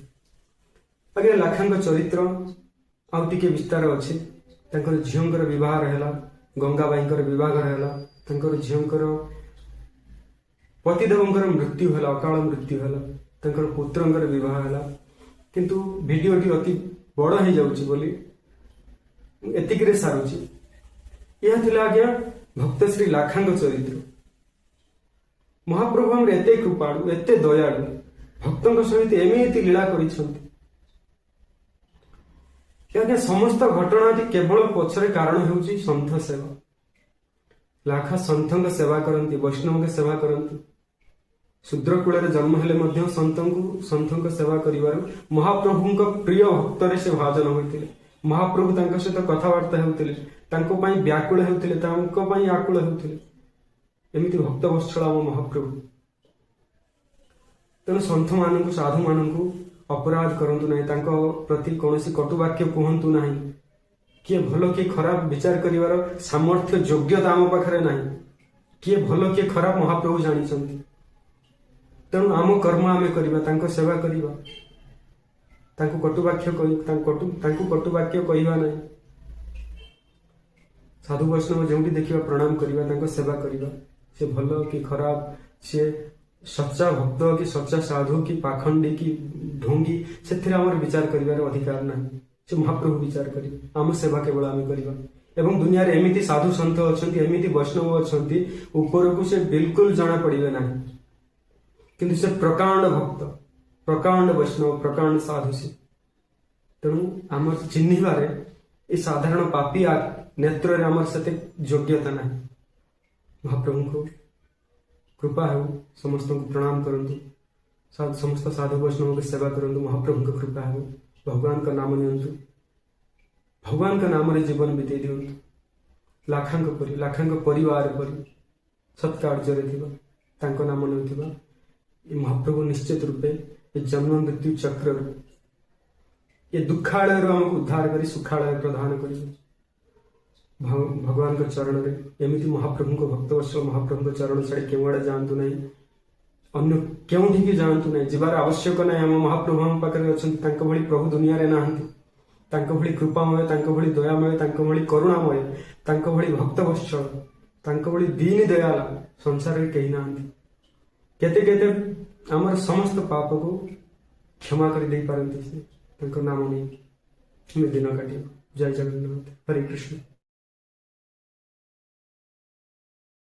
ଆଜ୍ଞା, ଲାଖାଙ୍କ ଚରିତ୍ର ଆଉ ଟିକେ ବିସ୍ତାର ଅଛି। ତାଙ୍କର ଝିଅଙ୍କର ବିବାହ ହେଲା, ଗଙ୍ଗାବାଇଙ୍କର ବିବାହ ହେଲା, ତାଙ୍କର ଝିଅଙ୍କର ପତିଦେବଙ୍କର ମୃତ୍ୟୁ ହେଲା, ଅକାଳ ମୃତ୍ୟୁ ହେଲା, ତାଙ୍କର ପୁତ୍ରଙ୍କର ବିବାହ ହେଲା। କିନ୍ତୁ ଭିଡ଼ିଓଟି ଅତି ବଡ଼ ହେଇଯାଉଛି ବୋଲି ଏତିକିରେ ସାରୁଛି। ଏହା ଥିଲା ଆଜ୍ଞା ଭକ୍ତ ଶ୍ରୀ ଲାଖାଙ୍କ ଚରିତ୍ର। ମହାପ୍ରଭୁ ଆମର ଏତେ କୃପାଳୁ, ଏତେ ଦୟାଳୁ, ଭକ୍ତଙ୍କ ସହିତ ଏମିତି ଲୀଳା କରିଛନ୍ତି। ଆଜ୍ଞା ସମସ୍ତ ଘଟଣାଟି କେବଳ ପଛରେ କାରଣ ହେଉଛି ସନ୍ଥ ସେବା। ଲାଖା ସନ୍ଥଙ୍କ ସେବା କରନ୍ତି, ବୈଷ୍ଣବଙ୍କ ସେବା କରନ୍ତି। ଶୂଦ୍ର କୂଳରେ ଜନ୍ମ ହେଲେ ମଧ୍ୟ ସନ୍ଥଙ୍କ ସେବା କରିବାରୁ ମହାପ୍ରଭୁଙ୍କ ପ୍ରିୟ ଭକ୍ତରେ ସେ ଭାଜନ ହୋଇଥିଲେ। ମହାପ୍ରଭୁ ତାଙ୍କ ସହିତ କଥାବାର୍ତ୍ତା ହେଉଥିଲେ, ତାଙ୍କ ପାଇଁ ବ୍ୟାକୁଳ ହେଉଥିଲେ, ତାଙ୍କ ପାଇଁ ଆକୁଳ ହେଉଥିଲେ। ଏମିତି ଭକ୍ତ ବତ୍ସଳ ଆମ ମହାପ୍ରଭୁ। ତେଣୁ ସନ୍ଥ ମାନଙ୍କୁ ସାଧୁ ମାନଙ୍କୁ ଅପରାଧ କରନ୍ତୁ ନାହିଁ, ତାଙ୍କ ପ୍ରତି କୌଣସି କଟୁ ବାକ୍ୟ କୁହନ୍ତୁ ନାହିଁ। କିଏ ଭଲ କିଏ ଖରାପ ବିଚାର କରିବାର ସାମର୍ଥ୍ୟ ଯୋଗ୍ୟତା ଆମ ପାଖରେ ନାହିଁ। କିଏ ଭଲ କିଏ ଖରାପ ମହାପ୍ରଭୁ ଜାଣିଛନ୍ତି। ତେଣୁ ଆମ କର୍ମ ଆମେ କରିବା, ତାଙ୍କ ସେବା କରିବା, ତାଙ୍କୁ କଟୁ ବାକ୍ୟ କହିବା ନାହିଁ। ସାଧୁ ବୈଷ୍ଣବ ଯେଉଁଠି ଦେଖିବା ପ୍ରଣାମ କରିବା, ତାଙ୍କ ସେବା କରିବା। ସେ ଭଲ କି ଖରାପ, ସିଏ ସଚ୍ଚା ଭକ୍ତ କି ସଚ୍ଚା ସାଧୁ କି ପାଖଣ୍ଡୀ କି ଢୋଙ୍ଗୀ, ସେଥିରେ ଆମର ବିଚାର କରିବାର ଅଧିକାର ନାହିଁ। ସେ ମହାପ୍ରଭୁ ବିଚାର କରିବେ, ଆମ ସେବା କେବଳ ଆମେ କରିବା। ଏବଂ ଦୁନିଆରେ ଏମିତି ସାଧୁ ସନ୍ଥ ଅଛନ୍ତି, ଏମିତି ବୈଷ୍ଣବ ଅଛନ୍ତି, ଉପରକୁ ସେ ବିଲକୁଲ ଜଣା ପଡ଼ିବେ ନାହିଁ, କିନ୍ତୁ ସେ ପ୍ରକାଣ୍ଡ ଭକ୍ତ, ପ୍ରକାଣ୍ଡ ବୈଷ୍ଣବ, ପ୍ରକାଣ୍ଡ ସାଧୁ ସେ। ତେଣୁ ଆମର ଚିହ୍ନିବାରେ ଏ ସାଧାରଣ ପାପୀ ନେତ୍ରରେ ଆମର ସେତେ ଯୋଗ୍ୟତା ନାହିଁ। ମହାପ୍ରଭୁଙ୍କୁ କୃପା ହେଉ, ସମସ୍ତଙ୍କୁ ପ୍ରଣାମ କରନ୍ତୁ, ସମସ୍ତ ସାଧୁ ବୈଷ୍ଣବଙ୍କୁ ସେବା କରନ୍ତୁ, ମହାପ୍ରଭୁଙ୍କ କୃପା ହେଉ, ଭଗବାନଙ୍କ ନାମ ନିଅନ୍ତୁ, ଭଗବାନଙ୍କ ନାମରେ ଜୀବନ ବିତେଇ ଦିଅନ୍ତୁ। ଲାଖାଙ୍କ ପରିବାର ପରି ସତ୍କାର୍ଯ୍ୟରେ ଥିବା, ତାଙ୍କ ନାମ ନେଉଥିବା ଏ ମହାପ୍ରଭୁ ନିଶ୍ଚିତ ରୂପେ ଏ ଜନ୍ମ ମୃତ୍ୟୁ ଚକ୍ରରୁ, ଏ ଦୁଃଖାଳୟରୁ ଆମକୁ ଉଦ୍ଧାର କରି ସୁଖାଳୟ ପ୍ରଦାନ କରିବେ। ଭଗବାନଙ୍କ ଚରଣରେ ଏମିତି ମହାପ୍ରଭୁଙ୍କ ଭକ୍ତବତ୍ସଳ ମହାପ୍ରଭୁଙ୍କ ଚରଣ ଛାଡ଼ି କେଉଁଆଡ଼େ ଯାଆନ୍ତୁ ନାହିଁ, ଅନ୍ୟ କେଉଁଠିକି ଯାଆନ୍ତୁ ନାହିଁ, ଯିବାର ଆବଶ୍ୟକ ନାହିଁ। ଆମ ମହାପ୍ରଭୁ ଆମ ପାଖରେ ଅଛନ୍ତି, ତାଙ୍କ ଭଳି ପ୍ରଭୁ ଦୁନିଆରେ ନାହାନ୍ତି। ତାଙ୍କ ଭଳି କୃପାମୟ, ତାଙ୍କ ଭଳି ଦୟାମୟ, ତାଙ୍କ ଭଳି କରୁଣାମୟ, ତାଙ୍କ ଭଳି ଭକ୍ତବତ୍ସଳ, ତାଙ୍କ ଭଳି ଦୀନ ଦୟାଳ ସଂସାରରେ କେହି ନାହାନ୍ତି। କେତେ କେତେ ଆମର ସମସ୍ତ ପାପକୁ କ୍ଷମା କରି ଦେଇପାରନ୍ତି ସେ, ତାଙ୍କ ନାମ ନେଇ ଆମେ ଦିନ କାଟିବା। ଜୟ ଜଗନ୍ନାଥ, ହରେ କୃଷ୍ଣ।